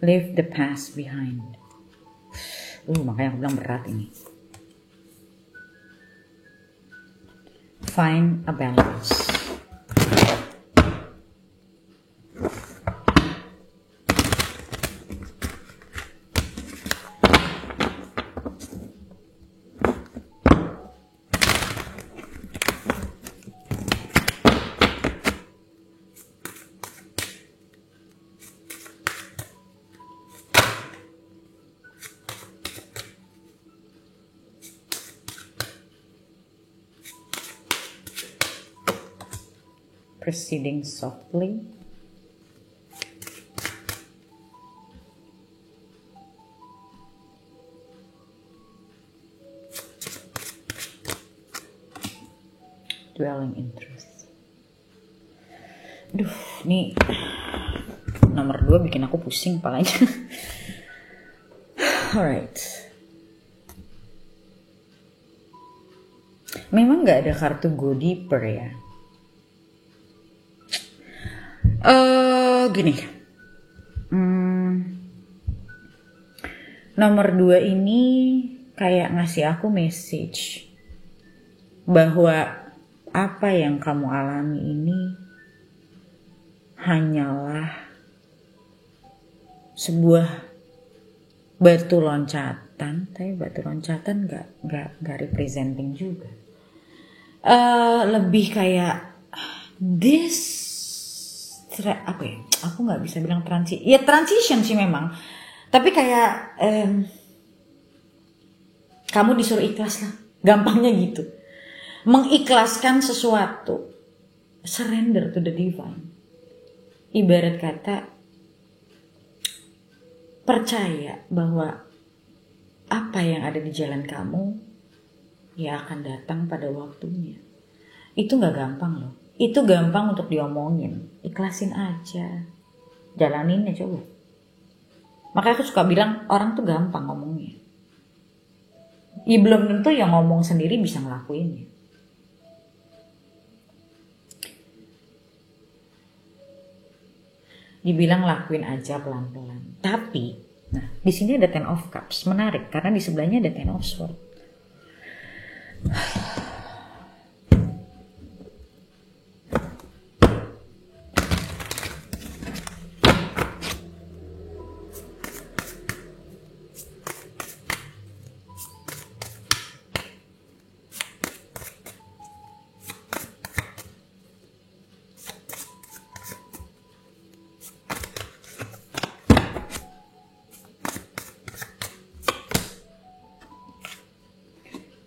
Leave the past behind. Makanya aku bilang berat ini. Find a balance. proceeding softly. Dwelling in truth. Duh, nih nomor 2 bikin aku pusing kepalanya. Alright. Memang gak ada kartu go deeper ya. Gini. Nomor 2 ini kayak ngasih aku message bahwa apa yang kamu alami ini hanyalah sebuah batu loncatan, tapi batu loncatan nggak representing juga. Lebih kayak apa ya? Aku nggak bisa bilang transition sih memang, tapi kayak kamu disuruh ikhlas lah, gampangnya gitu. Mengikhlaskan sesuatu, surrender to the divine. Ibarat kata percaya bahwa apa yang ada di jalan kamu ya akan datang pada waktunya. Itu gak gampang loh. Itu gampang untuk diomongin. Ikhlasin aja, jalanin ya coba. Makanya aku suka bilang orang tuh gampang ngomongnya. Ya belum tentu yang ngomong sendiri bisa ngelakuinnya. Dibilang lakuin aja pelan-pelan. Tapi, nah di sini ada Ten of Cups, menarik karena di sebelahnya ada Ten of Swords.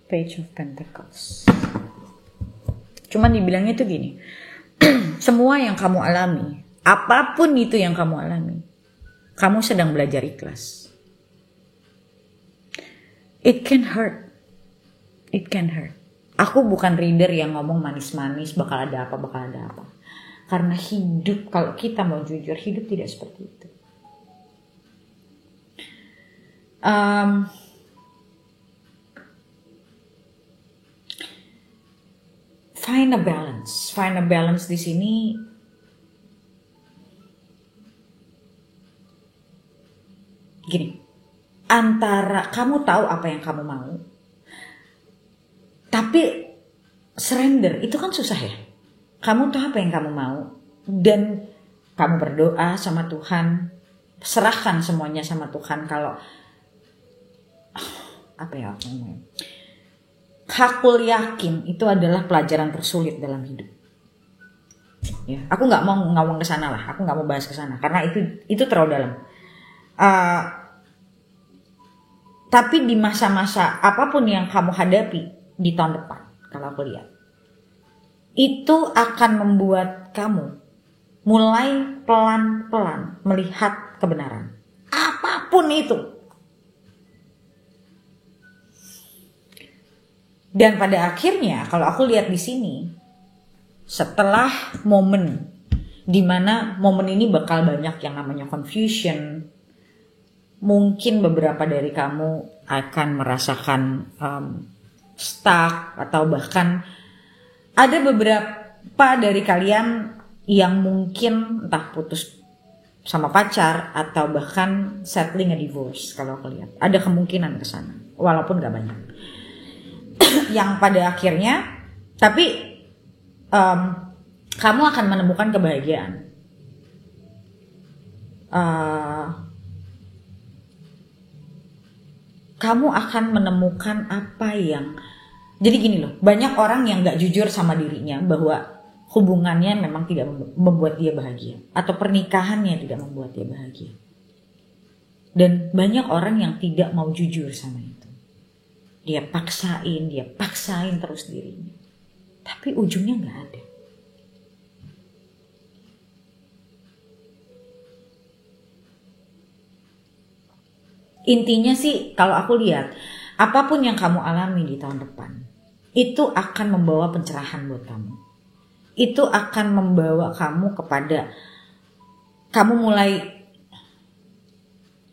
Page of Pentacles. Cuman dibilangnya tuh gini, semua yang kamu alami, apapun itu yang kamu alami, kamu sedang belajar ikhlas. It can hurt. It can hurt. Aku bukan reader yang ngomong manis-manis, bakal ada apa. Karena hidup, kalau kita mau jujur, hidup tidak seperti itu. Find a balance di sini. Gini, antara kamu tahu apa yang kamu mau, tapi surrender itu kan susah ya. Kamu tahu apa yang kamu mau dan kamu berdoa sama Tuhan, serahkan semuanya sama Tuhan. Kalau hakul yakin itu adalah pelajaran tersulit dalam hidup. Ya, aku nggak mau ngawang ke sana lah, aku nggak mau bahas ke sana karena itu terlalu dalam. Tapi di masa-masa apapun yang kamu hadapi di tahun depan, kalau aku lihat, itu akan membuat kamu mulai pelan-pelan melihat kebenaran. Apapun itu. Dan pada akhirnya kalau aku lihat di sini, setelah momen dimana momen ini bakal banyak yang namanya confusion, mungkin beberapa dari kamu akan merasakan stuck atau bahkan ada beberapa dari kalian yang mungkin entah putus sama pacar atau bahkan settling a divorce. Kalau aku lihat ada kemungkinan ke sana walaupun gak banyak. Yang pada akhirnya tapi kamu akan menemukan kebahagiaan. Kamu akan menemukan apa yang, jadi gini loh, banyak orang yang gak jujur sama dirinya bahwa hubungannya memang tidak membuat dia bahagia atau pernikahannya tidak membuat dia bahagia. Dan banyak orang yang tidak mau jujur sama itu. Dia paksain terus dirinya. Tapi ujungnya gak ada. Intinya sih kalau aku lihat, apapun yang kamu alami di tahun depan, itu akan membawa pencerahan buat kamu. Itu akan membawa kamu kepada kamu mulai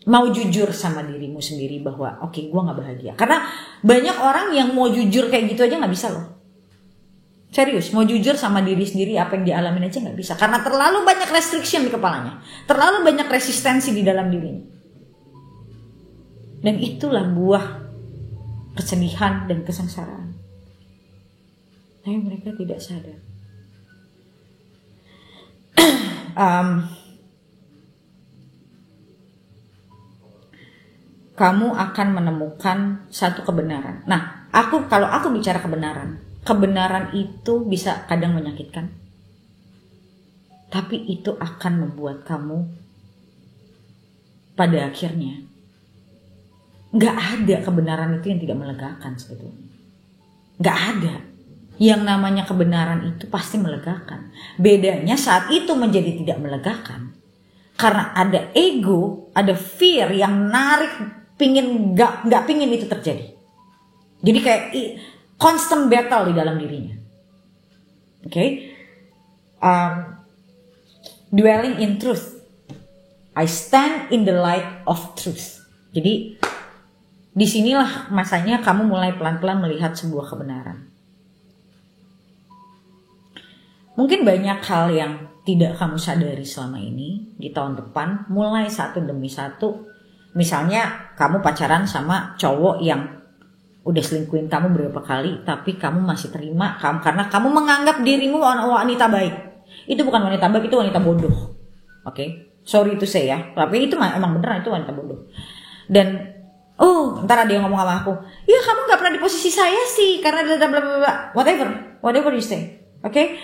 mau jujur sama dirimu sendiri bahwa oke, gue gak bahagia. Karena banyak orang yang mau jujur kayak gitu aja gak bisa loh. Serius, mau jujur sama diri sendiri apa yang dialamin aja gak bisa. Karena terlalu banyak restriction di kepalanya. Terlalu banyak resistensi di dalam dirinya. Dan itulah buah kesedihan dan kesengsaraan. Tapi mereka tidak sadar. Kamu akan menemukan satu kebenaran. Nah, kalau aku bicara kebenaran itu bisa kadang menyakitkan. Tapi itu akan membuat kamu pada akhirnya gak ada kebenaran itu yang tidak melegakan sebetulnya. Gak ada. Yang namanya kebenaran itu pasti melegakan. Bedanya saat itu menjadi tidak melegakan. Karena ada ego, ada fear yang narik, gak pingin itu terjadi. Jadi kayak constant battle di dalam dirinya. Okay? Dwelling in truth. I stand in the light of truth. Jadi disinilah masanya kamu mulai pelan-pelan melihat sebuah kebenaran. Mungkin banyak hal yang tidak kamu sadari selama ini di tahun depan, mulai satu demi satu. Misalnya kamu pacaran sama cowok yang udah selingkuhin kamu berapa kali, tapi kamu masih terima karena kamu menganggap dirimu wanita baik. Itu bukan wanita baik, itu wanita bodoh. Oke? Sorry to say ya, tapi itu emang beneran itu wanita bodoh. Dan ntar ada yang ngomong sama aku, ya kamu gak pernah di posisi saya sih karena bla bla bla, whatever you say. Okay,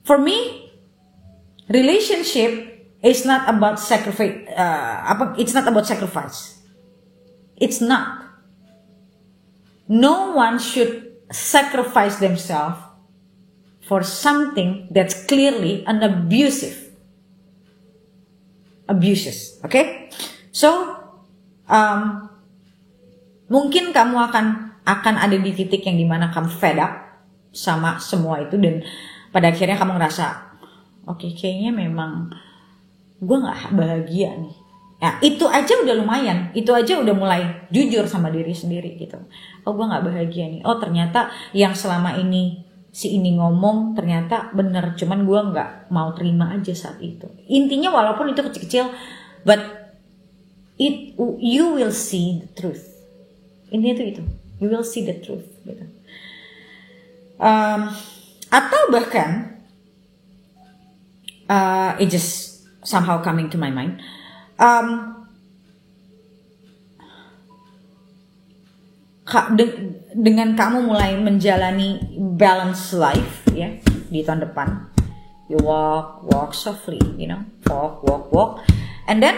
for me relationship is not about sacrifice. It's not about sacrifice. It's not. No one should sacrifice themselves for something that's clearly an abuses. Okay, so mungkin kamu akan ada di titik yang dimana kamu fed up sama semua itu, dan pada akhirnya kamu ngerasa oke, kayaknya memang gue gak bahagia nih. Ya itu aja udah lumayan, itu aja udah mulai jujur sama diri sendiri gitu. Gue gak bahagia nih. Ternyata yang selama ini si ini ngomong ternyata bener, cuman gue gak mau terima aja saat itu. Intinya walaupun itu kecil-kecil, but you will see the truth. Intinya itu, you will see the truth gitu. Atau bahkan it just somehow coming to my mind, dengan kamu mulai menjalani balance life ya di tahun depan, you walk softly, you know, walk, and then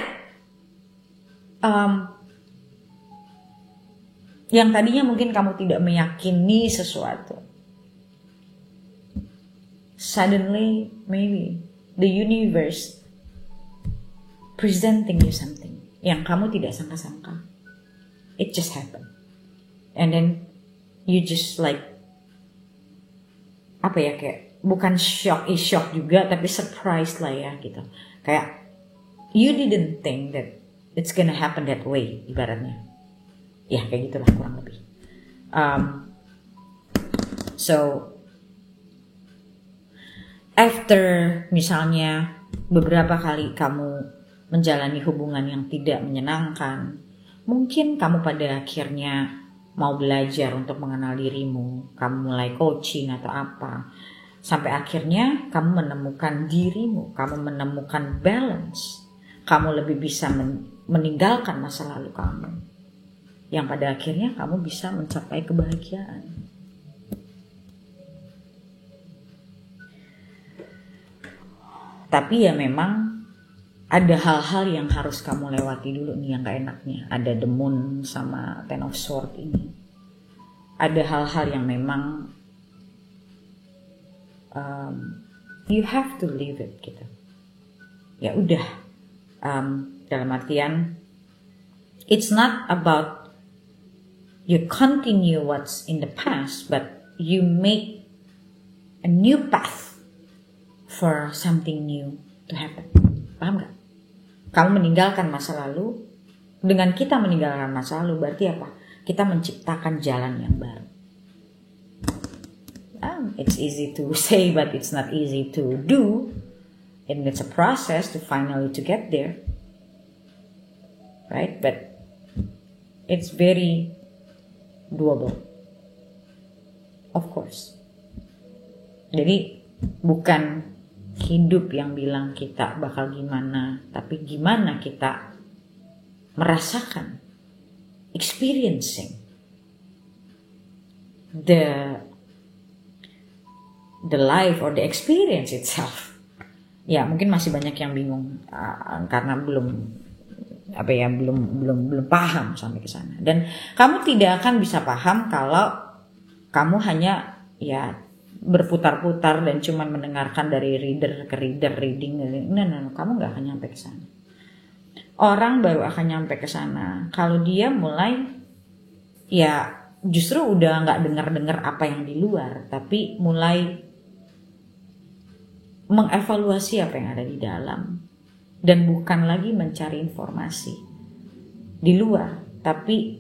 yang tadinya mungkin kamu tidak meyakini sesuatu, suddenly maybe the universe presenting you something yang kamu tidak sangka-sangka. It just happened, and then you just like kayak bukan shock juga, tapi surprise lah ya gitu. Kayak you didn't think that it's gonna happen that way ibaratnya. Ya kayak gitulah kurang lebih. So after misalnya beberapa kali kamu menjalani hubungan yang tidak menyenangkan, mungkin kamu pada akhirnya mau belajar untuk mengenal dirimu, kamu mulai coaching atau apa, sampai akhirnya kamu menemukan dirimu, kamu menemukan balance, kamu lebih bisa meninggalkan masa lalu kamu, yang pada akhirnya kamu bisa mencapai kebahagiaan. Tapi ya memang ada hal-hal yang harus kamu lewati dulu nih yang gak enaknya. Ada the moon sama ten of sword ini. Ada hal-hal yang memang you have to live it gitu. Ya udah, dalam artian It's not about you continue what's in the past, but you make a new path for something new to happen. Paham gak? Kamu meninggalkan masa lalu. Dengan kita meninggalkan masa lalu berarti apa? Kita menciptakan jalan yang baru. It's easy to say, but it's not easy to do. And it's a process to finally to get there. Right? But it's very doable. Of course. Jadi bukan hidup yang bilang kita bakal gimana, tapi gimana kita merasakan, experiencing the life or the experience itself. Ya, mungkin masih banyak yang bingung karena belum paham sampai ke sana. Dan kamu tidak akan bisa paham kalau kamu hanya ya berputar-putar dan cuma mendengarkan dari reader ke reader, reading. No, kamu nggak akan nyampe ke sana. Orang baru akan nyampe ke sana kalau dia mulai ya justru udah nggak dengar apa yang di luar, tapi mulai mengevaluasi apa yang ada di dalam dan bukan lagi mencari informasi di luar, tapi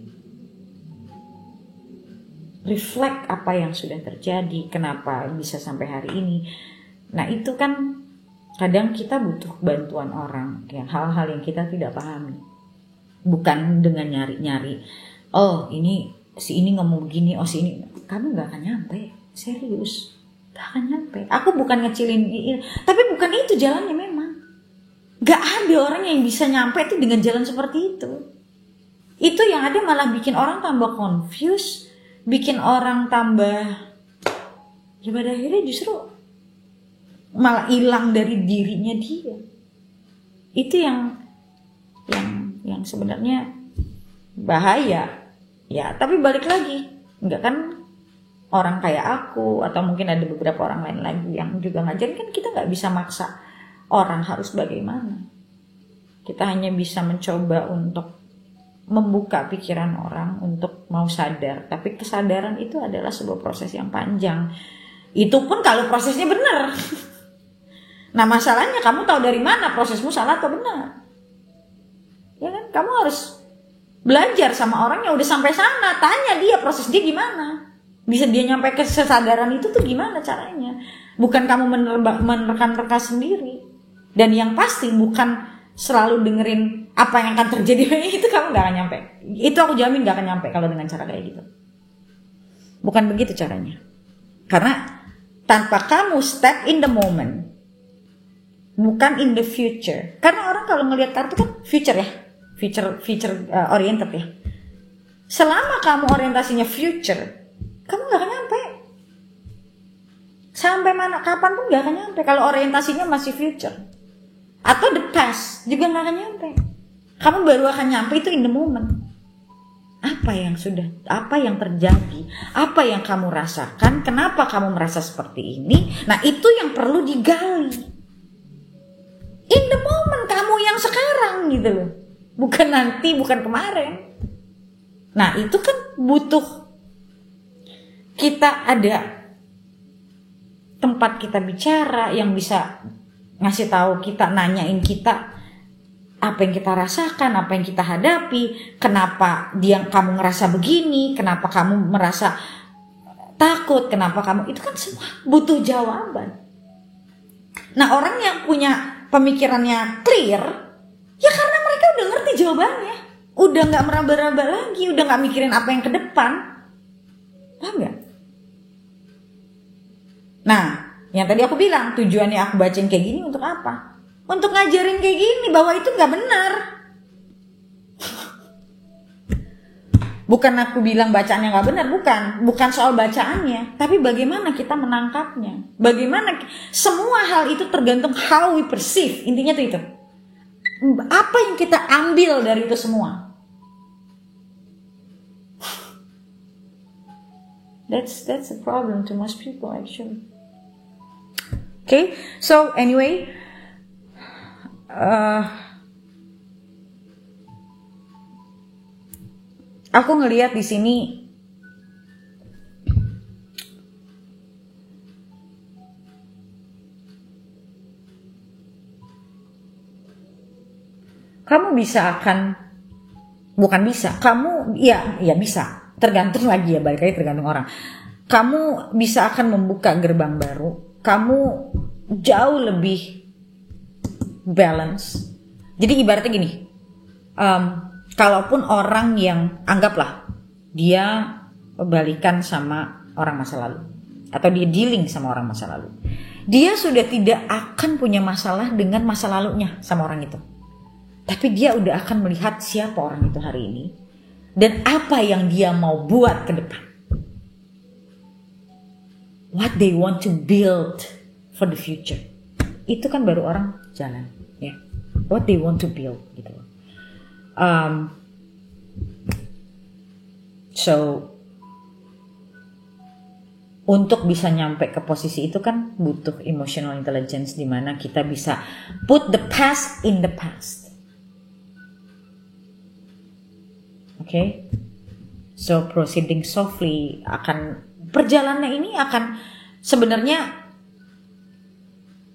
reflect apa yang sudah terjadi, kenapa bisa sampai hari ini. Nah itu kan kadang kita butuh bantuan orang, yang hal-hal yang kita tidak pahami. Bukan dengan nyari-nyari, oh ini si ini ngomong begini, oh si ini, kamu gak akan nyampe, serius, gak akan nyampe. Aku bukan ngecilin, tapi bukan itu jalannya memang. Gak ada orang yang bisa nyampe itu dengan jalan seperti itu. Itu yang ada malah bikin orang tambah confused, bikin orang tambah, ya pada akhirnya justru malah hilang dari dirinya dia. Itu yang sebenarnya bahaya. Ya, tapi balik lagi, enggak kan orang kayak aku atau mungkin ada beberapa orang lain lagi yang juga ngajarin, kan kita nggak bisa maksa orang harus bagaimana. Kita hanya bisa mencoba untuk membuka pikiran orang untuk mau sadar. Tapi kesadaran itu adalah sebuah proses yang panjang. Itu pun kalau prosesnya benar. Nah masalahnya kamu tahu dari mana prosesmu salah atau benar? Ya kan, kamu harus belajar sama orang yang udah sampai sana. Tanya dia proses dia gimana. Bisa dia nyampe ke kesadaran itu tuh gimana caranya. Bukan kamu menerka-nerka sendiri. Dan yang pasti bukan selalu dengerin apa yang akan terjadi. Itu kamu gak akan nyampe. Itu aku jamin gak akan nyampe kalau dengan cara kayak gitu. Bukan begitu caranya. Karena tanpa kamu step in the moment, bukan in the future. Karena orang kalau ngelihat kartu kan future ya. Future oriented ya. Selama kamu orientasinya future, kamu gak akan nyampe. Sampai mana, kapan pun gak akan nyampe kalau orientasinya masih future. Atau the past juga gak akan nyampe. Kamu baru akan nyampe itu in the moment. Apa yang terjadi, apa yang kamu rasakan, kenapa kamu merasa seperti ini. Nah itu yang perlu digali. In the moment kamu yang sekarang gitu loh. Bukan nanti, bukan kemarin. Nah itu kan butuh kita ada tempat kita bicara yang bisa ngasih tahu kita, nanyain kita apa yang kita rasakan, apa yang kita hadapi, kenapa kamu ngerasa begini, kenapa kamu merasa takut, kenapa kamu, itu kan semua butuh jawaban. Nah orang yang punya pemikirannya clear, ya karena mereka udah ngerti jawabannya, udah nggak meraba-raba lagi, udah nggak mikirin apa yang ke depan, paham nggak? Nah, yang tadi aku bilang tujuannya aku bacain kayak gini untuk apa? Untuk ngajarin kayak gini bahwa itu nggak benar. Bukan aku bilang bacaannya nggak benar, bukan soal bacaannya, tapi bagaimana kita menangkapnya, bagaimana semua hal itu tergantung how we perceive, intinya tuh itu. Apa yang kita ambil dari itu semua? That's a problem to most people actually. Okay, so anyway, Aku ngelihat di sini kamu bisa, tergantung lagi ya, balik lagi tergantung orang. Kamu bisa akan membuka gerbang baru, kamu jauh lebih balance. Jadi ibaratnya gini, kalaupun orang yang anggaplah dia balikan sama orang masa lalu, atau dia dealing sama orang masa lalu, dia sudah tidak akan punya masalah dengan masa lalunya sama orang itu. Tapi dia udah akan melihat siapa orang itu hari ini dan apa yang dia mau buat ke depan. What they want to build for the future. Itu kan baru orang jalan, ya. What they want to build gitu. So untuk bisa nyampe ke posisi itu kan butuh emotional intelligence, di mana kita bisa put the past in the past. Okay, so proceeding softly, perjalanannya ini akan sebenarnya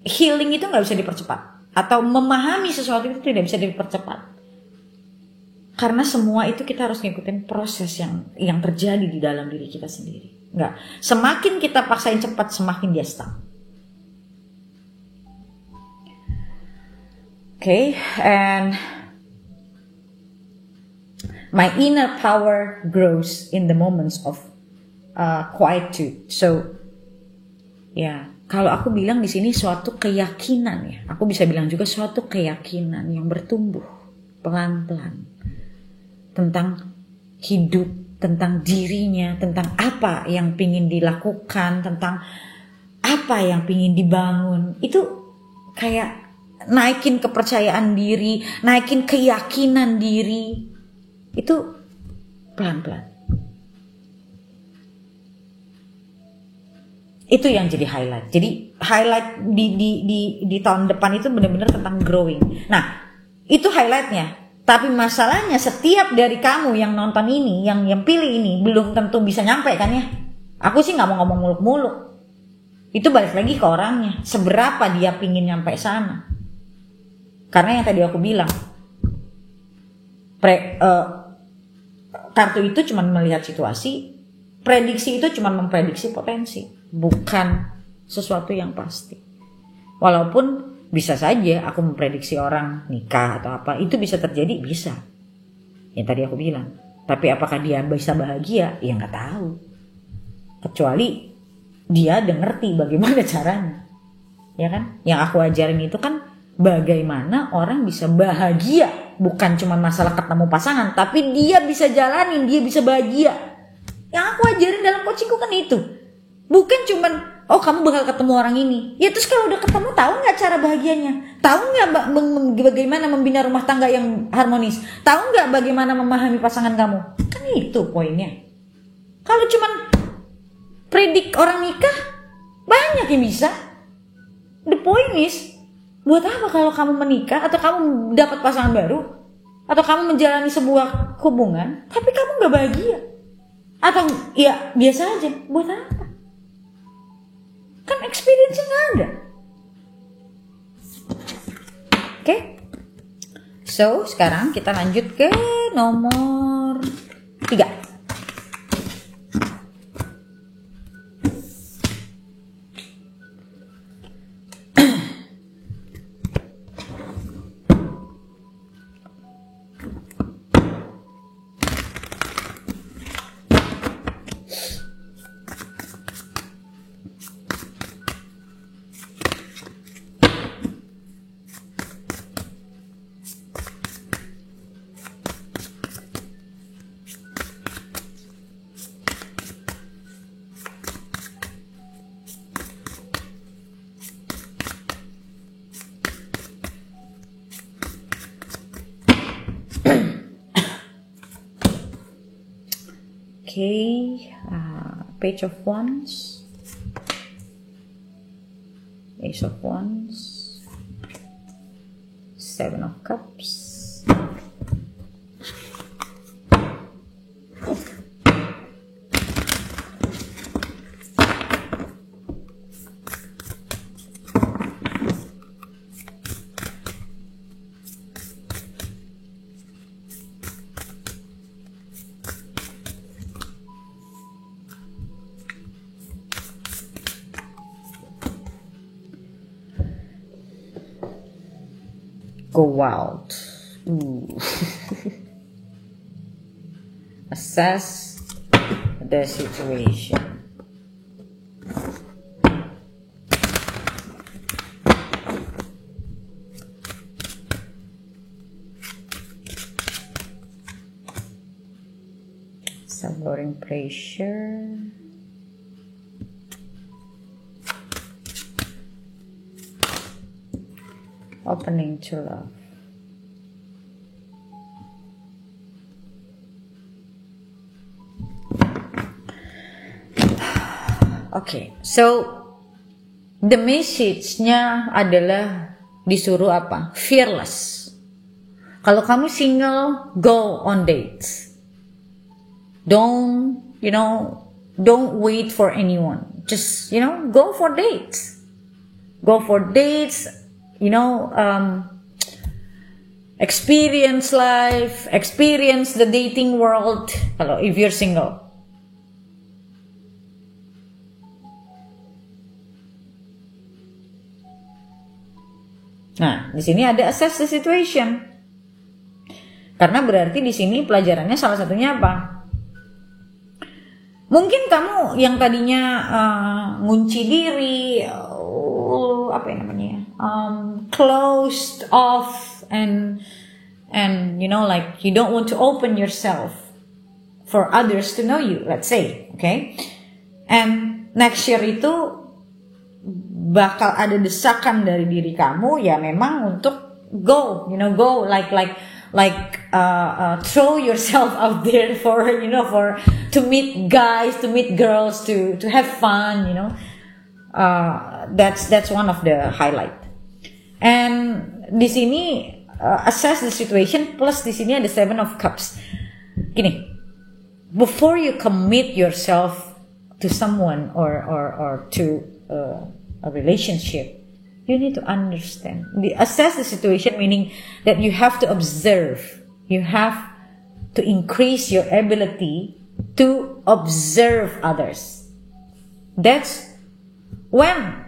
healing itu nggak bisa dipercepat, atau memahami sesuatu itu tidak bisa dipercepat, karena semua itu kita harus ngikutin proses yang terjadi di dalam diri kita sendiri. Nggak, semakin kita paksain cepat semakin dia stuck. Okay, and my inner power grows in the moments of quietude. So, kalau aku bilang di sini suatu keyakinan, ya, aku bisa bilang juga suatu keyakinan yang bertumbuh pelan-pelan tentang hidup, tentang dirinya, tentang apa yang pingin dilakukan, tentang apa yang pingin dibangun. Itu kayak naikin kepercayaan diri, naikin keyakinan diri. Itu pelan-pelan. Itu yang jadi highlight. Jadi highlight di tahun depan itu benar-benar tentang growing. Nah, itu highlightnya. Tapi masalahnya setiap dari kamu yang nonton ini, yang pilih ini, belum tentu bisa nyampe kan ya. Aku sih nggak mau ngomong muluk-muluk. Itu balik lagi ke orangnya. Seberapa dia pingin nyampe sana. Karena yang tadi aku bilang, kartu itu cuma melihat situasi, prediksi itu cuma memprediksi potensi, bukan sesuatu yang pasti. Walaupun bisa saja aku memprediksi orang nikah atau apa, itu bisa terjadi, bisa. Yang tadi aku bilang. Tapi apakah dia bisa bahagia? Ya nggak tahu. Kecuali dia udah ngerti bagaimana caranya. Ya kan? Yang aku ajarin itu kan bagaimana orang bisa bahagia. Bukan cuma masalah ketemu pasangan, tapi dia bisa jalanin, dia bisa bahagia. Yang aku ajarin dalam coachingku kan itu. Bukan cuma, oh kamu bakal ketemu orang ini. Ya terus kalau udah ketemu, tahu nggak cara bahagianya? Tahu nggak bagaimana membina rumah tangga yang harmonis? Tahu nggak bagaimana memahami pasangan kamu? Kan itu poinnya. Kalau cuma predik orang nikah, banyak yang bisa. The point is, buat apa kalau kamu menikah atau kamu dapat pasangan baru atau kamu menjalani sebuah hubungan tapi kamu gak bahagia atau ya biasa aja, buat apa? Kan experience-nya gak ada. Oke? So sekarang kita lanjut ke nomor 3. Okay, Page of Wands, Ace of Wands, Seven of Cups, go wild. Assess the situation. Lowering pressure. Opening to love. Okay, so the message-nya adalah disuruh apa? Fearless. Kalau kamu single, go on dates. Don't wait for anyone. Just, go for dates. Go for dates, experience life, experience the dating world. If you're single. Nah, di sini ada assess the situation. Karena berarti di sini pelajarannya salah satunya apa? Mungkin kamu yang tadinya ngunci diri, closed off, and you don't want to open yourself for others to know you, let's say, okay? And next year itu bakal ada desakan dari diri kamu ya memang untuk go throw yourself out there for to meet guys, to meet girls, to have fun, that's one of the highlight. And di sini assess the situation, plus di sini ada 7 of Cups. Gini, before you commit yourself to someone or to a relationship, you need to understand. Assess the situation, meaning that you have to observe. You have to increase your ability to observe others. That's when,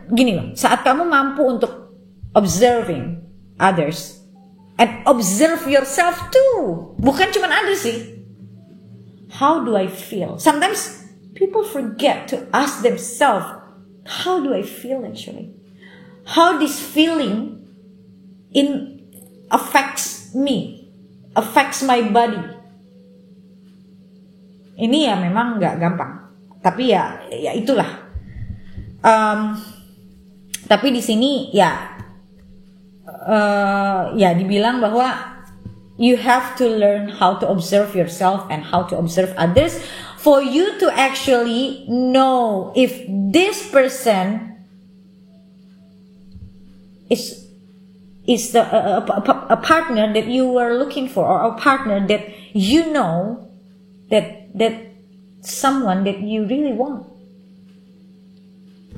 saat kamu mampu untuk observing others and observe yourself too. Bukan cuma others sih. How do I feel? Sometimes people forget to ask themselves, how do I feel actually? How this feeling affects me, affects my body. Ini ya memang nggak gampang, tapi ya itulah. Tapi di sini ya dibilang bahwa you have to learn how to observe yourself and how to observe others for you to actually know if this person is a partner that you were looking for, or a partner that that someone that you really want.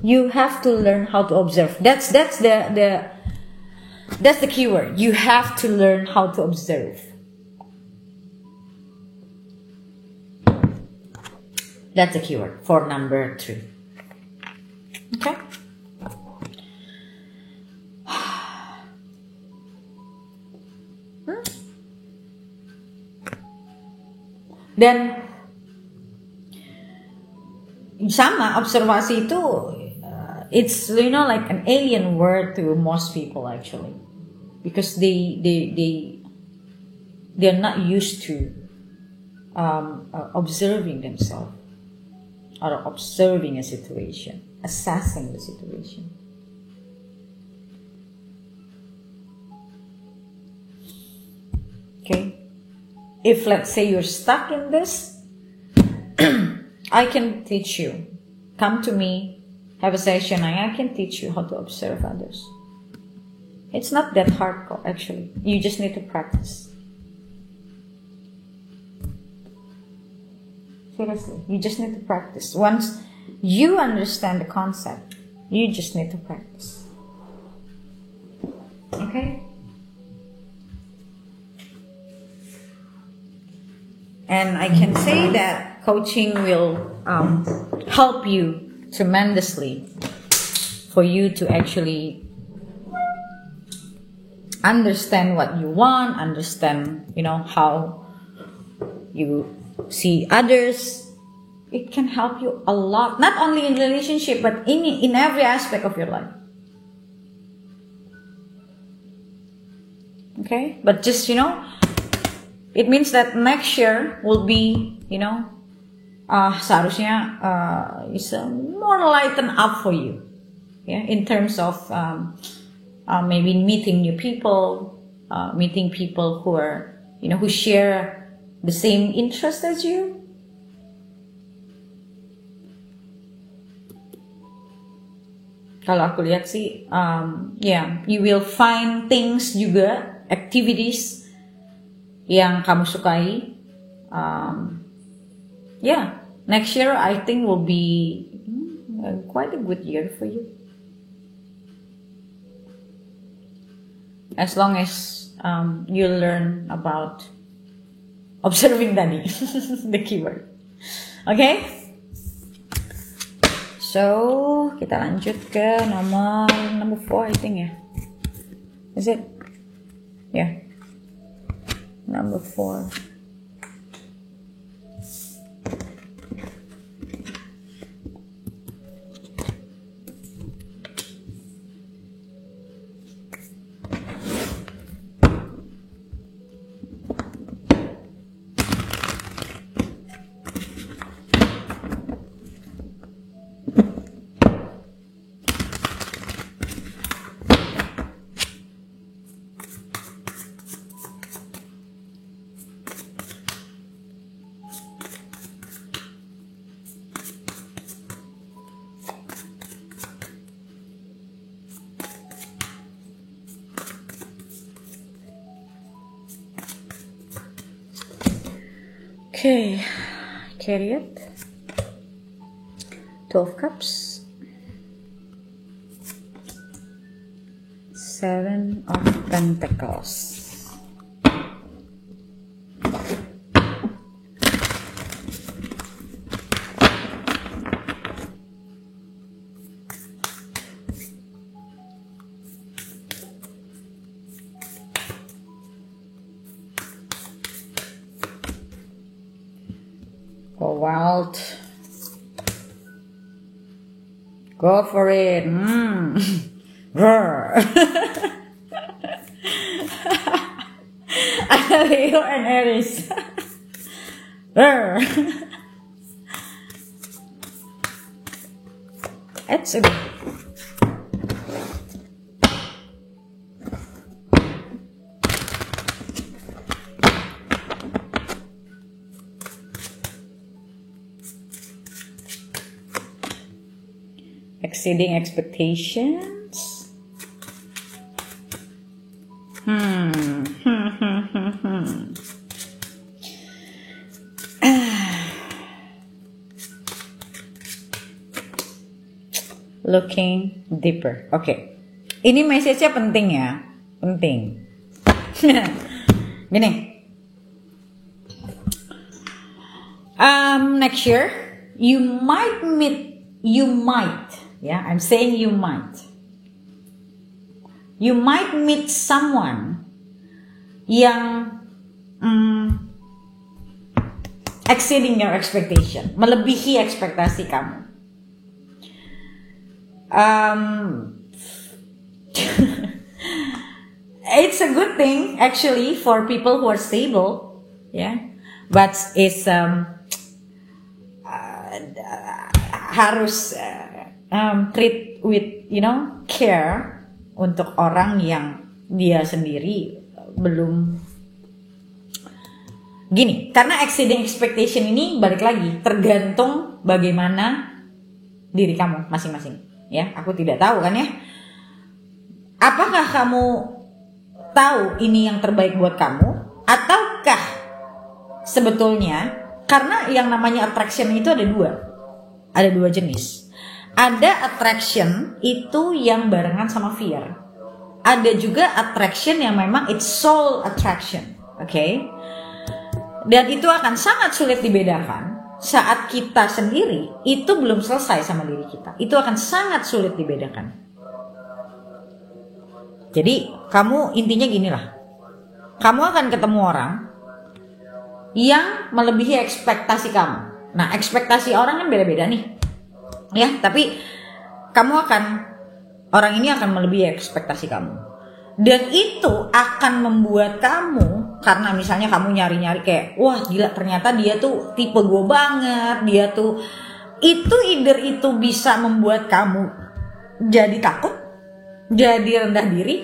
You have to learn how to observe. That's the keyword. You have to learn how to observe. That's the keyword for number 3. Okay. Dan sama observasi itu it's like an alien word to most people actually, because they're not used to observing themselves or observing a situation, assessing the situation. Okay. If let's say you're stuck in this, I can teach you. Come to me, have a session, and I can teach you how to observe others. It's not that hard, actually. You just need to practice. Seriously, you just need to practice. Once you understand the concept, you just need to practice. Okay? And I can say that coaching will help you tremendously for you to actually understand what you want, understand, how you see others, it can help you a lot, not only in relationship, but in every aspect of your life. Okay, but just, it means that next year will be, seharusnya is more lighten up for you, in terms of maybe meeting new people, meeting people who are, who share the same interest as you. Kalau aku lihat sih, you will find things juga, activities yang kamu sukai. Next year I think will be quite a good year for you. As long as you learn about observing tadi, the keyword. Okay? So, kita lanjut ke number 4, I think, ya. Is it? Yeah. Number 4. Okay, Chariot, 12 Cups, 7 of Pentacles. Go wild. Go for it. Roar. Leo and Aries. Roar. It's a exceeding expectations. Looking deeper. Okay. Ini message-nya penting ya. Penting. Gini. Next year, you might, I'm saying you might meet someone yang exceeding your expectation, melebihi ekspektasi kamu. It's a good thing actually for people who are stable, but it's harus treat with care untuk orang yang dia sendiri belum gini, karena exceeding expectation ini balik lagi tergantung bagaimana diri kamu masing-masing, ya. Aku tidak tahu kan ya, apakah kamu tahu ini yang terbaik buat kamu, ataukah sebetulnya, karena yang namanya attraction itu ada dua jenis. Ada attraction itu yang barengan sama fear. Ada juga attraction yang memang it's soul attraction. Okay? Dan itu akan sangat sulit dibedakan saat kita sendiri itu belum selesai sama diri kita. Itu akan sangat sulit dibedakan. Jadi kamu intinya gini lah, kamu akan ketemu orang yang melebihi ekspektasi kamu. Nah, ekspektasi orang kan beda-beda nih, ya. Tapi orang ini akan melebihi ekspektasi kamu, dan itu akan membuat kamu, karena misalnya kamu nyari-nyari kayak, wah gila ternyata dia tuh tipe gue banget, dia tuh itu bisa membuat kamu jadi takut, jadi rendah diri,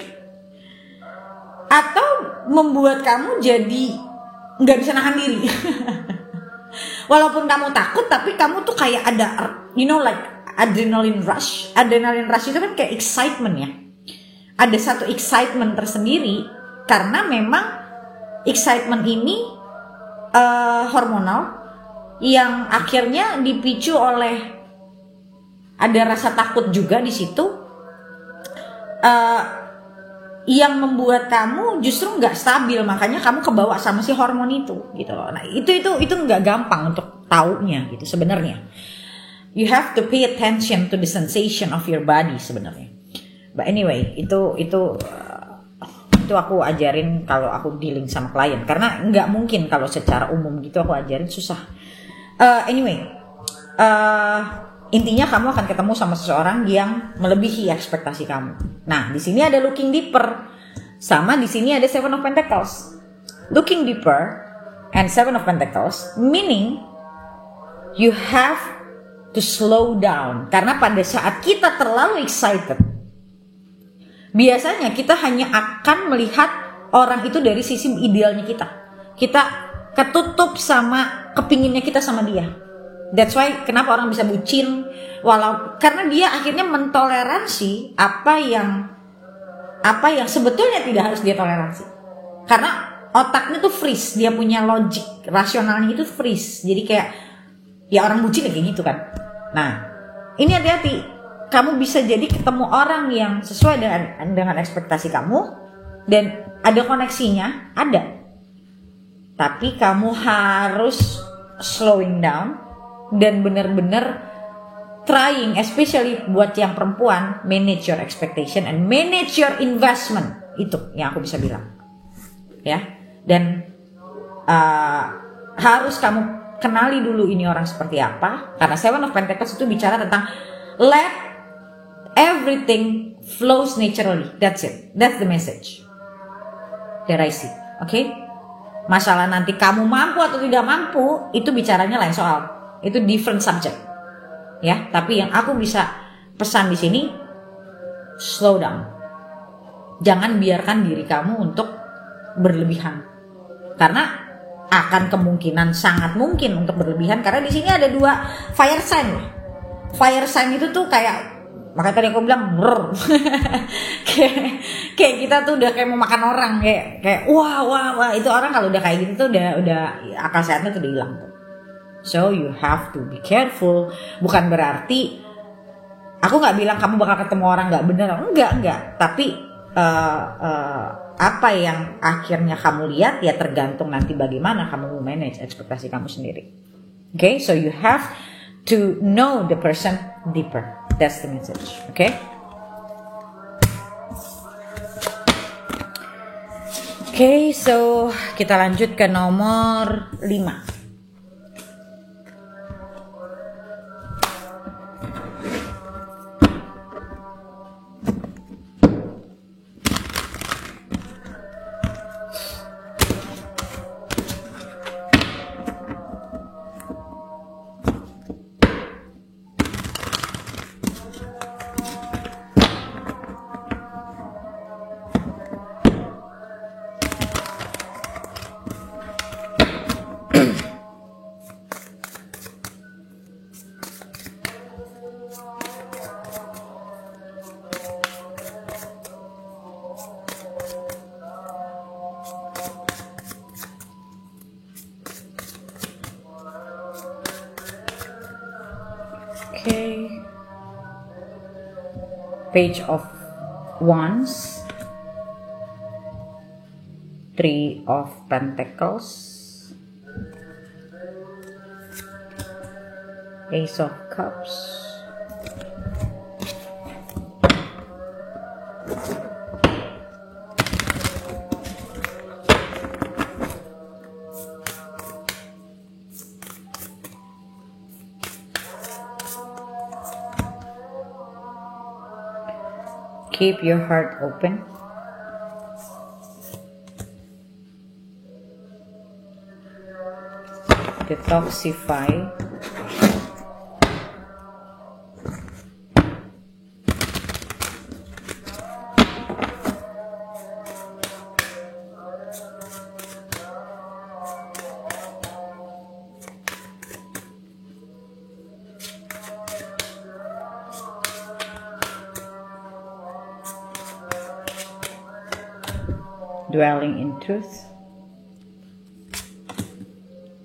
atau membuat kamu jadi nggak bisa nahan diri. Walaupun kamu takut, tapi kamu tuh kayak ada, like adrenaline rush. Adrenaline rush itu kan kayak excitement ya. Ada satu excitement tersendiri, karena memang excitement ini hormonal yang akhirnya dipicu oleh ada rasa takut juga di situ, yang membuat kamu justru nggak stabil, makanya kamu kebawa sama si hormon itu gitu loh. Nah itu nggak gampang untuk taunya gitu sebenarnya. You have to pay attention to the sensation of your body sebenarnya. But anyway, itu aku ajarin kalau aku dealing sama klien, karena nggak mungkin kalau secara umum gitu aku ajarin, susah. Intinya kamu akan ketemu sama seseorang yang melebihi ekspektasi kamu. Nah, di sini ada looking deeper, sama di sini ada Seven of Pentacles. Looking deeper and Seven of Pentacles, meaning you have to slow down. Karena pada saat kita terlalu excited, biasanya kita hanya akan melihat orang itu dari sisi idealnya kita. Kita ketutup sama kepinginnya kita sama dia. That's why kenapa orang bisa bucin, karena dia akhirnya mentoleransi apa yang sebetulnya tidak harus dia toleransi. Karena otaknya tuh freeze, dia punya logic rasionalnya itu freeze. Jadi kayak ya orang bucin kayak gitu kan. Nah, ini hati-hati. Kamu bisa jadi ketemu orang yang sesuai dengan ekspektasi kamu dan ada koneksinya, ada. Tapi kamu harus slowing down dan benar-benar trying, especially buat yang perempuan, manage your expectation and manage your investment. Itu yang aku bisa bilang, ya. Dan harus kamu kenali dulu ini orang seperti apa, karena Seven of Pentacles itu bicara tentang let everything flows naturally. That's it. That's the message that I see. Okay? Masalah nanti kamu mampu atau tidak mampu itu bicaranya lain soal. Itu different subject, ya. Tapi yang aku bisa pesan di sini, slow down. Jangan biarkan diri kamu untuk berlebihan, karena akan kemungkinan sangat mungkin untuk berlebihan. Karena di sini ada 2 fire sign. Fire sign itu tuh kayak, makanya tadi aku bilang, kayak kita tuh udah kayak mau makan orang, kayak wah itu orang kalau udah kayak gitu tuh udah akal sehatnya tuh udah hilang tuh. So you have to be careful. Bukan berarti aku nggak bilang kamu bakal ketemu orang nggak bener, enggak. Tapi apa yang akhirnya kamu lihat ya tergantung nanti bagaimana kamu manage ekspektasi kamu sendiri. Okay, so you have to know the person deeper. That's the message. Okay. Okay, so kita lanjut ke nomor 5. Okay. Page of Wands, 3 of Pentacles, Ace of Cups, Keep your heart open. Detoxify. Dwelling in truth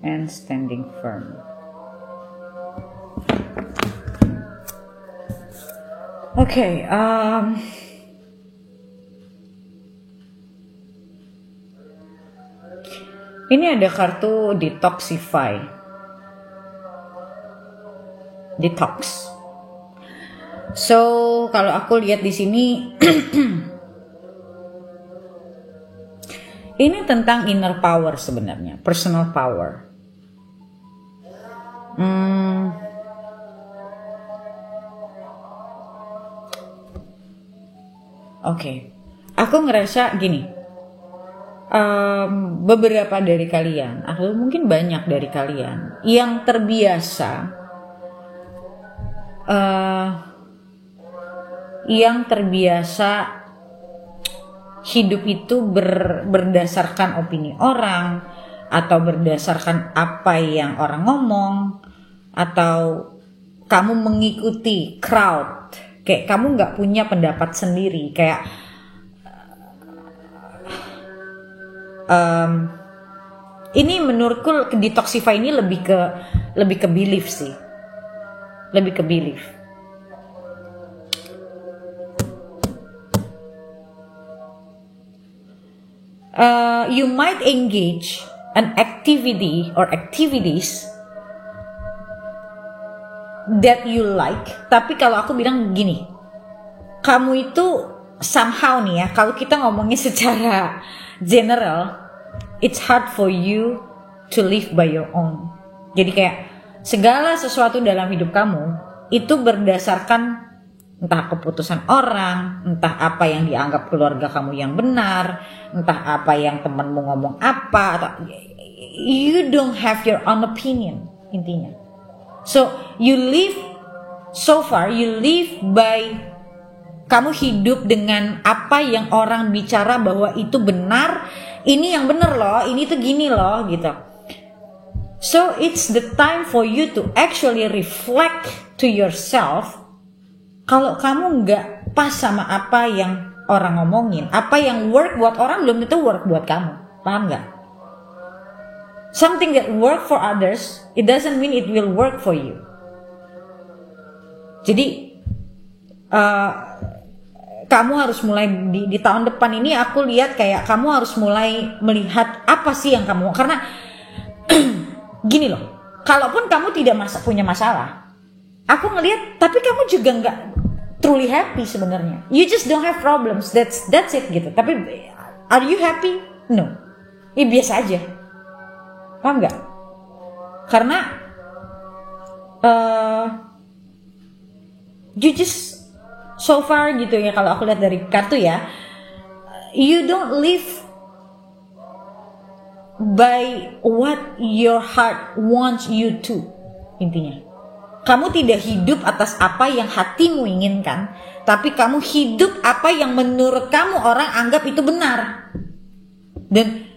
and standing firm. Okay, ini ada kartu detoxify, detox. So kalau aku lihat di sini. Ini tentang inner power sebenarnya, personal power. Oke. Aku ngerasa gini. Beberapa dari kalian, atau mungkin banyak dari kalian yang terbiasa hidup itu berdasarkan opini orang, atau berdasarkan apa yang orang ngomong, atau kamu mengikuti crowd, kayak kamu nggak punya pendapat sendiri, kayak ini menurutku detoxify ini lebih ke belief sih, lebih ke belief. You might engage an activity or activities that you like, tapi kalau aku bilang gini, kamu itu somehow nih ya, kalau kita ngomongin secara general, it's hard for you to live by your own. Jadi kayak segala sesuatu dalam hidup kamu itu berdasarkan entah keputusan orang, entah apa yang dianggap keluarga kamu yang benar, entah apa yang temanmu ngomong apa, atau you don't have your own opinion intinya. So you live by, kamu hidup dengan apa yang orang bicara bahwa itu benar, ini yang benar loh, ini tuh gini loh gitu. So it's the time for you to actually reflect to yourself. Kalau kamu nggak pas sama apa yang orang ngomongin, apa yang work buat orang belum tentu work buat kamu, paham nggak? Something that work for others, it doesn't mean it will work for you. Jadi kamu harus mulai di tahun depan ini, aku lihat kayak kamu harus mulai melihat apa sih yang kamu, karena gini loh, kalaupun kamu tidak punya masalah, aku ngelihat, tapi kamu juga nggak truly happy sebenarnya. You just don't have problems. That's it gitu. Tapi are you happy? No. Ya biasa aja. Paham nggak? Karena you just so far gitu ya, kalau aku lihat dari kartu ya, you don't live by what your heart wants you to, intinya. Kamu tidak hidup atas apa yang hatimu inginkan, tapi kamu hidup apa yang menurut kamu orang anggap itu benar. Dan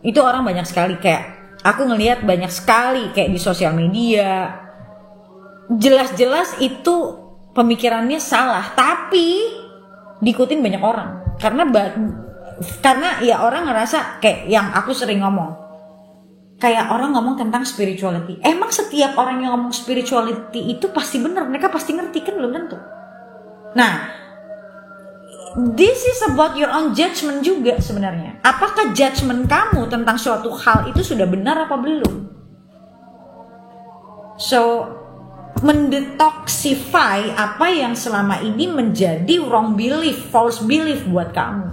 itu orang banyak sekali, kayak aku ngelihat banyak sekali kayak di sosial media, jelas-jelas itu pemikirannya salah, tapi diikutin banyak orang. Karena ya orang ngerasa kayak yang aku sering ngomong, kayak orang ngomong tentang spirituality. Emang setiap orang yang ngomong spirituality itu pasti benar, mereka pasti ngerti? Kan belum tentu. Nah, this is about your own judgment juga sebenarnya. Apakah judgment kamu tentang suatu hal itu sudah benar apa belum? So, mendetoxify apa yang selama ini menjadi wrong belief, false belief buat kamu.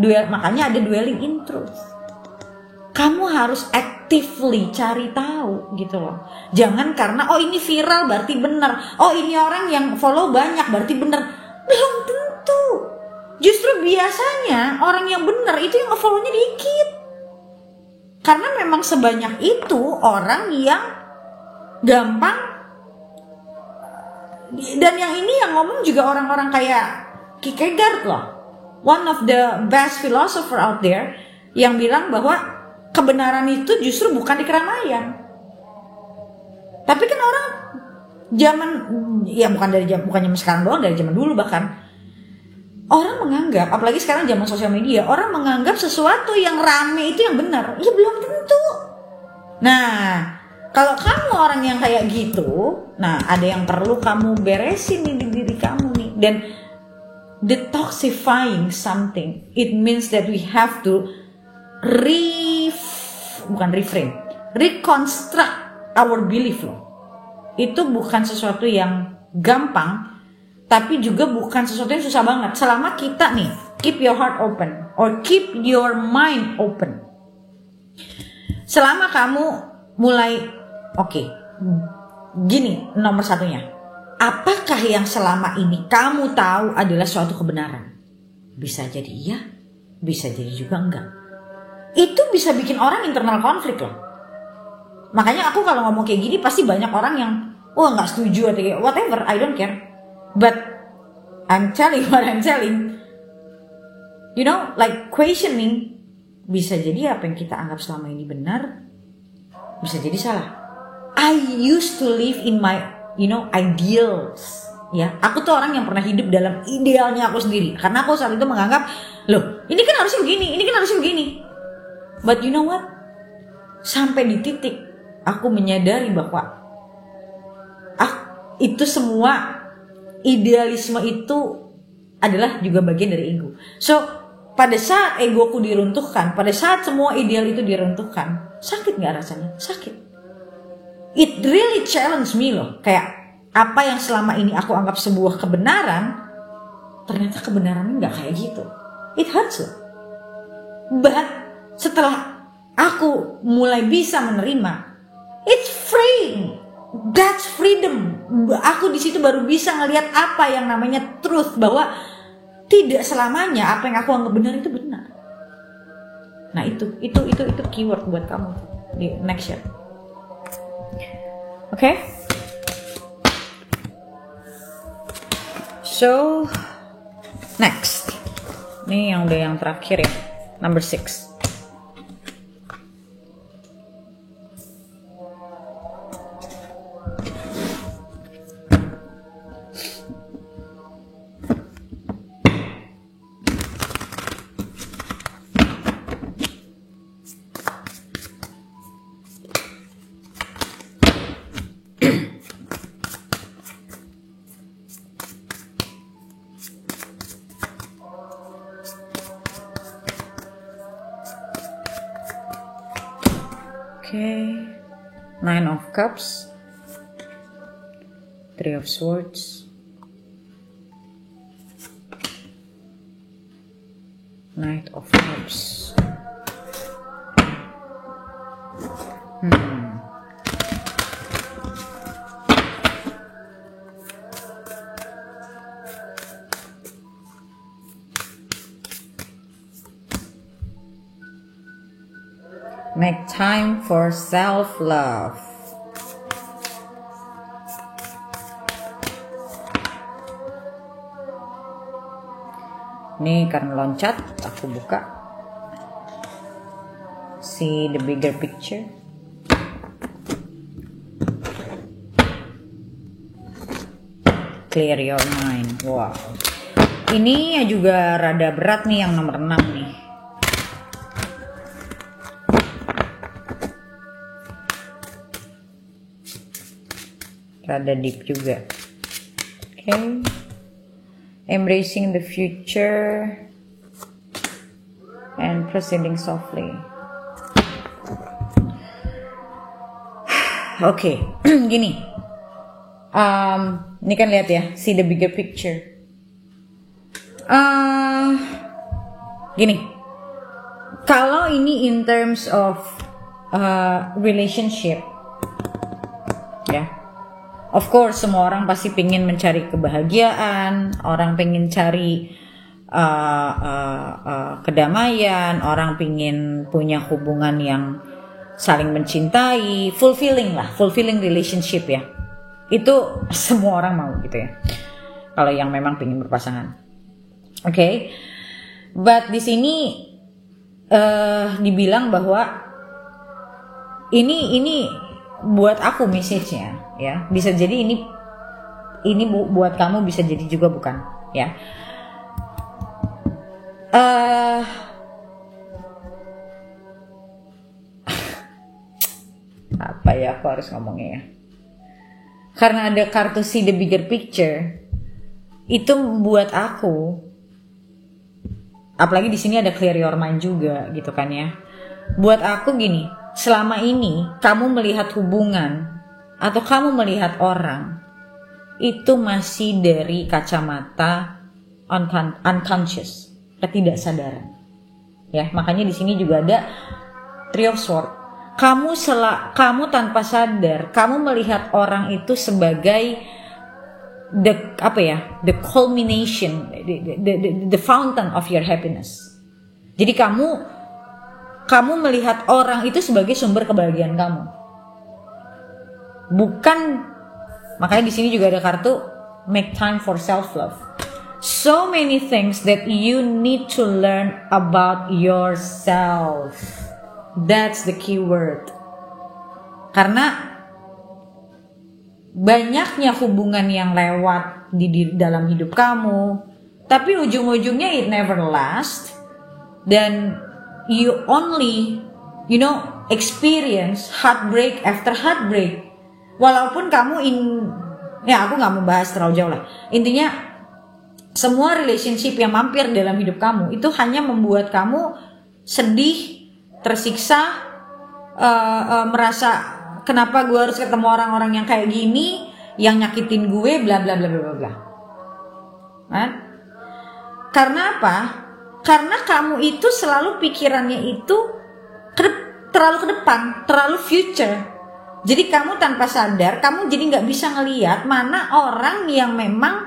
Makanya ada dwelling in truth. Kamu harus actively cari tahu gitu loh. Jangan karena oh ini viral berarti benar, oh ini orang yang follow banyak berarti benar. Belum tentu. Justru biasanya orang yang benar itu yang nge-follow-nya dikit. Karena memang sebanyak itu orang yang gampang. Dan yang ini yang ngomong juga orang-orang kayak Kierkegaard loh. One of the best philosopher out there yang bilang bahwa kebenaran itu justru bukan di keramaian. Tapi kan orang zaman ya bukan zaman sekarang doang, dari zaman dulu bahkan orang menganggap, apalagi sekarang zaman sosial media, orang menganggap sesuatu yang rame itu yang benar. Ya belum tentu. Nah, kalau kamu orang yang kayak gitu, nah ada yang perlu kamu beresin nih di diri kamu nih. Dan detoxifying something, it means that we have to reconstruct our belief loh. Itu bukan sesuatu yang gampang, tapi juga bukan sesuatu yang susah banget. Selama kita nih keep your heart open or keep your mind open. Selama kamu mulai gini nomor satunya, apakah yang selama ini kamu tahu adalah suatu kebenaran? Bisa jadi iya, bisa jadi juga enggak. Itu bisa bikin orang internal konflik loh. Makanya aku kalau ngomong kayak gini pasti banyak orang yang nggak setuju atau kayak whatever, I don't care. But I'm telling what I'm telling. You know, like questioning, bisa jadi apa yang kita anggap selama ini benar, bisa jadi salah. I used to live in my ideals. Ya, aku tuh orang yang pernah hidup dalam idealnya aku sendiri. Karena aku saat itu menganggap, loh, ini kan harusnya begini, ini kan harusnya begini. But you know what? Sampai di titik aku menyadari bahwa itu semua idealisme itu adalah juga bagian dari ego. So, pada saat egoku diruntuhkan, pada saat semua ideal itu diruntuhkan, sakit gak rasanya? Sakit. It really challenge me loh. Kayak apa yang selama ini aku anggap sebuah kebenaran, ternyata kebenarannya gak kayak gitu. It hurts loh. But setelah aku mulai bisa menerima, it's freeing. That's freedom. Aku di situ baru bisa ngelihat apa yang namanya truth, bahwa tidak selamanya apa yang aku anggap benar itu benar. Nah itu keyword buat kamu di next year. Oke? So next, ini yang udah yang terakhir ya, number 6. Okay, 9 of Cups, 3 of Swords, Knight of Cups. Make time for self-love. Ini karena loncat, aku buka. See the bigger picture. Clear your mind. Wow. Ini juga rada berat nih yang nomor 6 nih. Rada deep juga. Okay. Embracing the future and proceeding softly. Oke, gini. Ini kan lihat ya, see the bigger picture. Gini. Kalau ini in terms of relationship, ya. Of course, semua orang pasti pengen mencari kebahagiaan, orang pengen cari kedamaian, orang pengen punya hubungan yang saling mencintai, fulfilling relationship ya. Itu semua orang mau gitu ya. Kalau yang memang pengen berpasangan, oke. But di sini dibilang bahwa ini buat aku message-nya ya. Bisa jadi ini buat kamu, bisa jadi juga bukan ya. Apa ya aku harus ngomongnya ya? Karena ada kartu see the bigger picture, itu buat aku, apalagi di sini ada clear your mind juga gitu kan ya. Buat aku gini, selama ini kamu melihat hubungan atau kamu melihat orang itu masih dari kacamata unconscious, ketidaksadaran. Ya, makanya di sini juga ada Three of Swords. Kamu tanpa sadar, kamu melihat orang itu sebagai the culmination, the fountain of your happiness. Jadi kamu melihat orang itu sebagai sumber kebahagiaan kamu. Bukan, makanya di sini juga ada kartu make time for self love. So many things that you need to learn about yourself. That's the key word. Karena banyaknya hubungan yang lewat di dalam hidup kamu, tapi ujung-ujungnya it never last. Dan you only experience heartbreak after heartbreak. Walaupun kamu aku gak mau bahas terlalu jauh lah. Intinya semua relationship yang mampir dalam hidup kamu itu hanya membuat kamu sedih, tersiksa, merasa kenapa gue harus ketemu orang-orang yang kayak gini, yang nyakitin gue, bla bla bla bla bla. Karena apa? Karena kamu itu selalu pikirannya itu terlalu ke depan, terlalu future. Jadi kamu tanpa sadar, kamu jadi nggak bisa ngelihat mana orang yang memang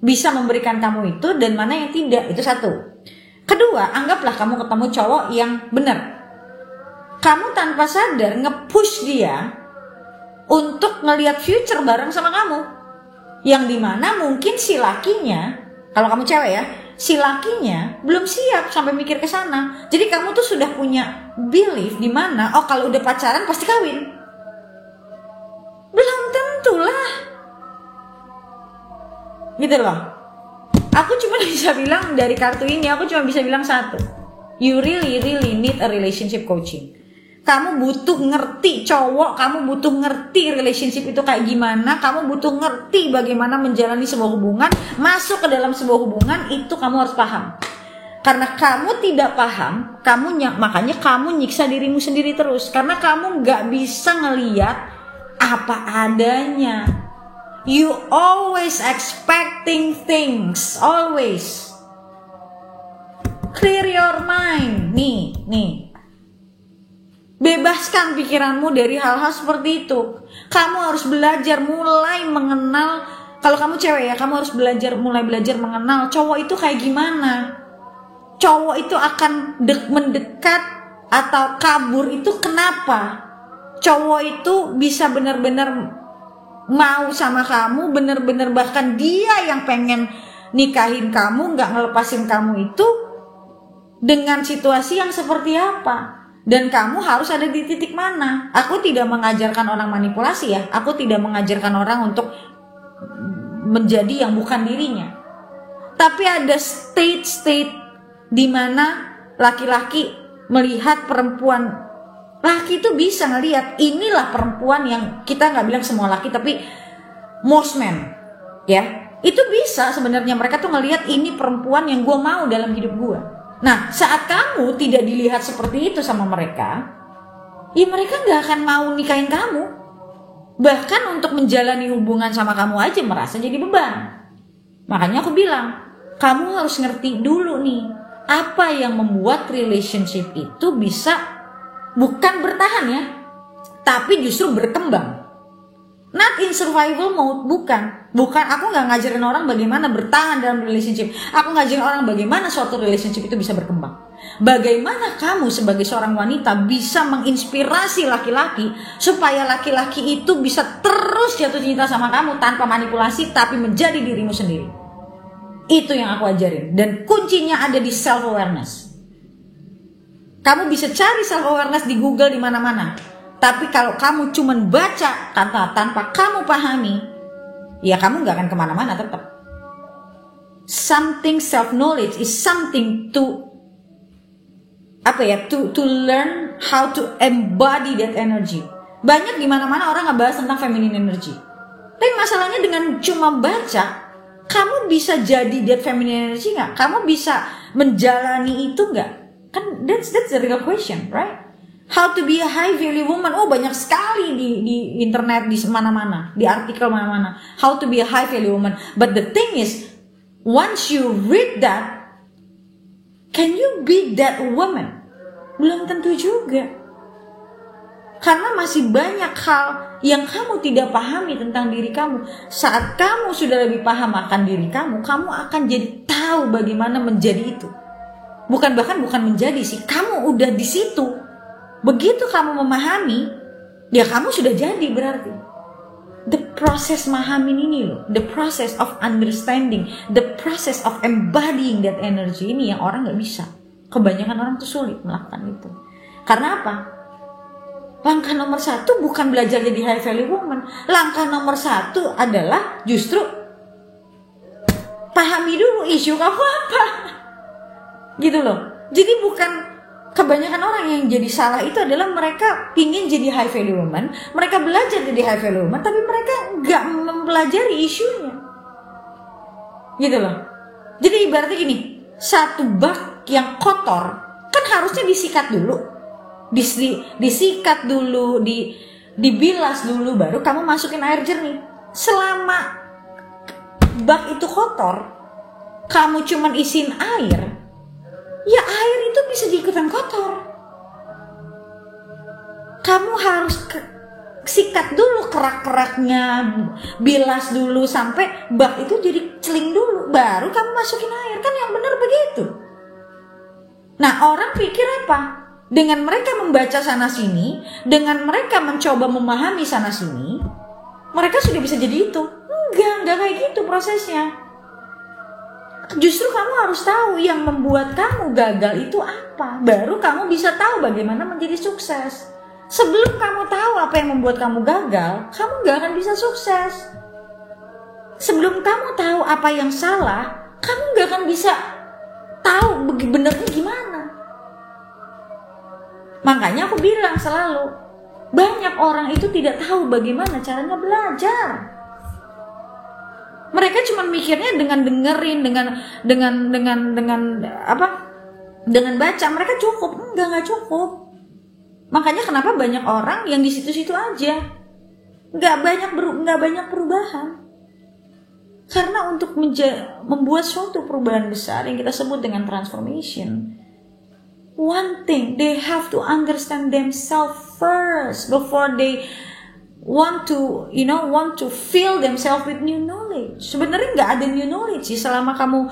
bisa memberikan kamu itu dan mana yang tidak. Itu satu. Kedua, anggaplah kamu ketemu cowok yang benar. Kamu tanpa sadar nge-push dia untuk ngelihat future bareng sama kamu. Yang dimana mungkin si lakinya, kalau kamu cewek ya, si lakinya belum siap sampai mikir ke sana. Jadi kamu tuh sudah punya belief di mana, oh kalau udah pacaran pasti kawin. Belum tentulah. Gitu loh. Aku cuma bisa bilang dari kartu ini, aku cuma bisa bilang satu. You really need a relationship coaching. Kamu butuh ngerti cowok, kamu butuh ngerti relationship itu kayak gimana, kamu butuh ngerti bagaimana menjalani sebuah hubungan, masuk ke dalam sebuah hubungan, itu kamu harus paham. Karena kamu tidak paham, makanya kamu nyiksa dirimu sendiri terus. Karena kamu gak bisa ngeliat apa adanya. You always expecting things, always. Clear your mind, nih. Bebaskan pikiranmu dari hal-hal seperti itu. Kamu harus belajar mulai mengenal. Kalau kamu cewek ya, kamu harus mulai belajar mengenal cowok itu kayak gimana. Cowok itu akan mendekat atau kabur itu kenapa. Cowok itu bisa benar-benar mau sama kamu, benar-benar bahkan dia yang pengen nikahin kamu, gak ngelepasin kamu itu dengan situasi yang seperti apa. Dan kamu harus ada di titik mana. Aku tidak mengajarkan orang manipulasi ya. Aku tidak mengajarkan orang untuk menjadi yang bukan dirinya. Tapi ada state di mana laki-laki melihat perempuan. Laki itu bisa ngelihat inilah perempuan yang kita nggak bilang semua laki tapi most men ya. Itu bisa sebenarnya mereka tuh ngelihat ini perempuan yang gue mau dalam hidup gue. Nah, saat kamu tidak dilihat seperti itu sama mereka, ya mereka gak akan mau nikahin kamu. Bahkan untuk menjalani hubungan sama kamu aja merasa jadi beban. Makanya aku bilang, kamu harus ngerti dulu nih, apa yang membuat relationship itu bisa Bukan bertahan ya, tapi justru berkembang. Not in survival mode, bukan. Aku nggak ngajarin orang bagaimana bertahan dalam relationship. Aku ngajarin orang bagaimana suatu relationship itu bisa berkembang. Bagaimana kamu sebagai seorang wanita bisa menginspirasi laki-laki supaya laki-laki itu bisa terus jatuh cinta sama kamu tanpa manipulasi, tapi menjadi dirimu sendiri. Itu yang aku ajarin. Dan kuncinya ada di self-awareness. Kamu bisa cari self-awareness di Google di mana-mana. Tapi kalau kamu cuma baca tanpa kamu pahami, ya kamu gak akan kemana-mana tetap. Something self-knowledge is something to learn how to embody that energy. Banyak di mana-mana orang ngebahas tentang feminine energy. Tapi masalahnya dengan cuma baca, kamu bisa jadi that feminine energy gak? Kamu bisa menjalani itu gak? Kan that's the real question, right? How to be a high value woman. Oh, banyak sekali di internet, di mana-mana, di artikel mana-mana. How to be a high value woman. But the thing is, once you read that, can you be that woman? Belum tentu juga. Karena masih banyak hal yang kamu tidak pahami tentang diri kamu. Saat kamu sudah lebih paham akan diri kamu akan jadi tahu bagaimana menjadi itu. Bukan menjadi sih, kamu udah di situ. Begitu kamu memahami, ya kamu sudah jadi berarti. The process memahami ini loh, the process of understanding, the process of embodying that energy ini yang orang gak bisa. Kebanyakan orang tuh sulit melakukan itu. Karena apa? Langkah nomor 1 bukan belajar jadi high value woman. Langkah nomor 1 adalah justru pahami dulu isu kamu apa. Gitu loh. Jadi bukan, kebanyakan orang yang jadi salah itu adalah mereka pingin jadi high value woman, mereka belajar jadi high value woman, tapi mereka gak mempelajari isunya. Gitu loh. Jadi ibaratnya gini, satu bak yang kotor kan harusnya disikat dulu, disikat dulu, dibilas dulu, baru kamu masukin air jernih. Selama bak itu kotor, kamu cuman isiin air, ya air itu bisa diikutan kotor. Kamu harus sikat dulu kerak-keraknya, bilas dulu sampai bak itu jadi celing dulu, baru kamu masukin air. Kan yang benar begitu. Nah, orang pikir apa? Dengan mereka membaca sana sini, dengan mereka mencoba memahami sana sini, mereka sudah bisa jadi itu. Enggak kayak gitu prosesnya. Justru kamu harus tahu yang membuat kamu gagal itu apa. Baru kamu bisa tahu bagaimana menjadi sukses. Sebelum kamu tahu apa yang membuat kamu gagal, kamu gak akan bisa sukses. Sebelum kamu tahu apa yang salah, kamu gak akan bisa tahu benernya gimana. Makanya aku bilang selalu, banyak orang itu tidak tahu bagaimana caranya belajar. Mereka cuma mikirnya dengan dengerin, dengan baca mereka cukup. Enggak cukup. Makanya kenapa banyak orang yang di situ-situ aja, nggak banyak perubahan. Karena untuk membuat suatu perubahan besar yang kita sebut dengan transformation, one thing, they have to understand themselves first before they want to fill themselves with new knowledge. Sebenarnya nggak ada new knowledge sih selama kamu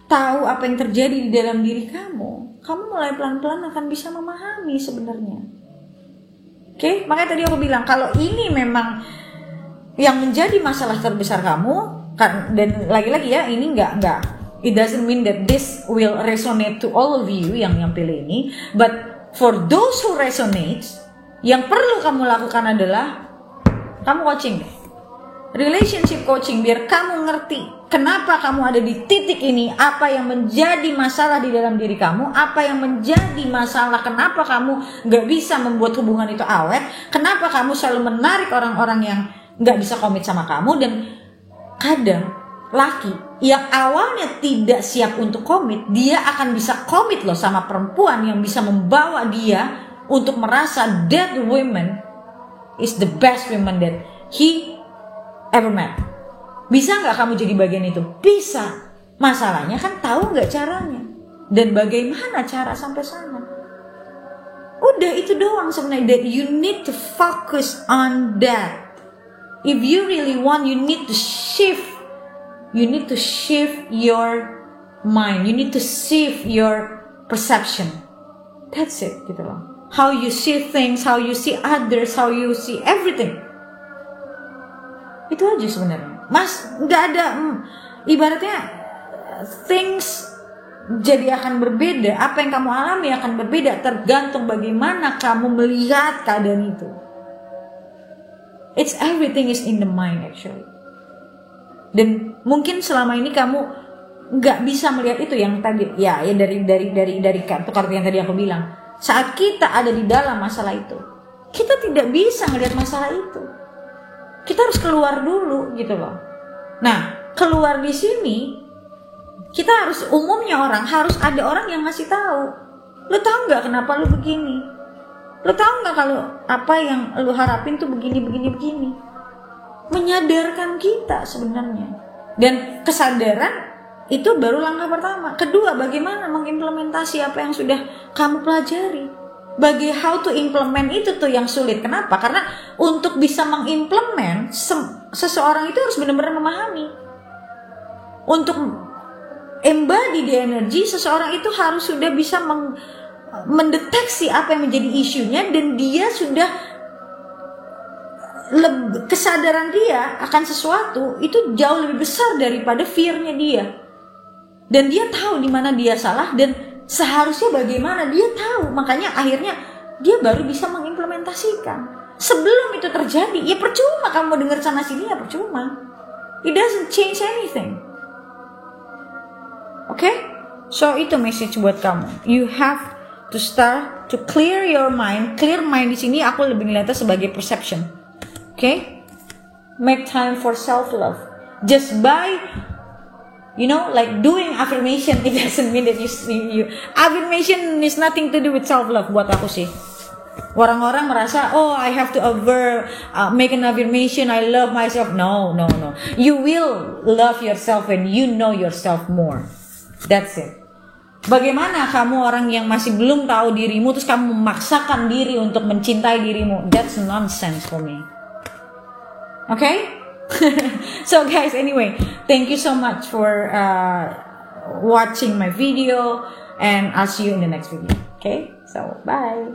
tahu apa yang terjadi di dalam diri kamu. Kamu mulai pelan-pelan akan bisa memahami sebenarnya. Oke, makanya tadi aku bilang kalau ini memang yang menjadi masalah terbesar kamu, dan lagi-lagi ya ini nggak, it doesn't mean that this will resonate to all of you yang pilih ini, but for those who resonate, yang perlu kamu lakukan adalah kamu coaching, relationship coaching, biar kamu ngerti kenapa kamu ada di titik ini, apa yang menjadi masalah di dalam diri kamu, apa yang menjadi masalah, kenapa kamu gak bisa membuat hubungan itu awet, kenapa kamu selalu menarik orang-orang yang gak bisa komit sama kamu. Dan kadang laki yang awalnya tidak siap untuk komit, dia akan bisa komit loh sama perempuan yang bisa membawa dia untuk merasa that woman is the best woman that he ever met. Bisa gak kamu jadi bagian itu? Bisa. Masalahnya kan tahu gak caranya, dan bagaimana cara sampai sana. Udah itu doang sebenarnya. That you need to focus on that. If you really want, you need to shift. You need to shift your mind. You need to shift your perception. That's it, gitu loh. How you see things, how you see others, how you see everything. Itu aja sebenarnya. Mas, nggak ada, ibaratnya things jadi akan berbeda. Apa yang kamu alami akan berbeda tergantung bagaimana kamu melihat keadaan itu. It's everything is in the mind actually. Dan mungkin selama ini kamu nggak bisa melihat itu yang tadi, ya dari kartu yang tadi aku bilang. Saat kita ada di dalam masalah itu, kita tidak bisa melihat masalah itu. Kita harus keluar dulu gitu loh. Nah, keluar di sini kita harus, umumnya orang harus ada orang yang ngasih tahu. Lu tahu nggak kenapa lu begini? Lu tahu nggak kalau apa yang lu harapin tuh begini. Menyadarkan kita sebenarnya. Dan kesadaran itu baru langkah pertama. Kedua, bagaimana mengimplementasi apa yang sudah kamu pelajari. How to implement itu tuh yang sulit. Kenapa? Karena untuk bisa mengimplement, seseorang itu harus benar-benar memahami. Untuk embody the energy, seseorang itu harus sudah bisa mendeteksi apa yang menjadi isunya, dan dia sudah kesadaran dia akan sesuatu itu jauh lebih besar daripada fear-nya dia. Dan dia tahu di mana dia salah dan seharusnya bagaimana dia tahu. Makanya akhirnya dia baru bisa mengimplementasikan. Sebelum itu terjadi, ya percuma kamu mau dengar sana sini, ya percuma. It doesn't change anything. Okay? So itu message buat kamu. You have to start to clear your mind. Clear mind di sini aku lebih melihatnya sebagai perception. Okay? Make time for self-love. Just by, like doing affirmation, it doesn't mean that you affirmation is nothing to do with self-love buat aku sih. Orang-orang merasa, I have to make an affirmation, I love myself. No. You will love yourself when you know yourself more. That's it. Bagaimana kamu orang yang masih belum tahu dirimu terus kamu memaksakan diri untuk mencintai dirimu? That's nonsense for me. Okay? So guys, anyway, thank you so much for watching my video, and I'll see you in the next video. Okay? So, bye.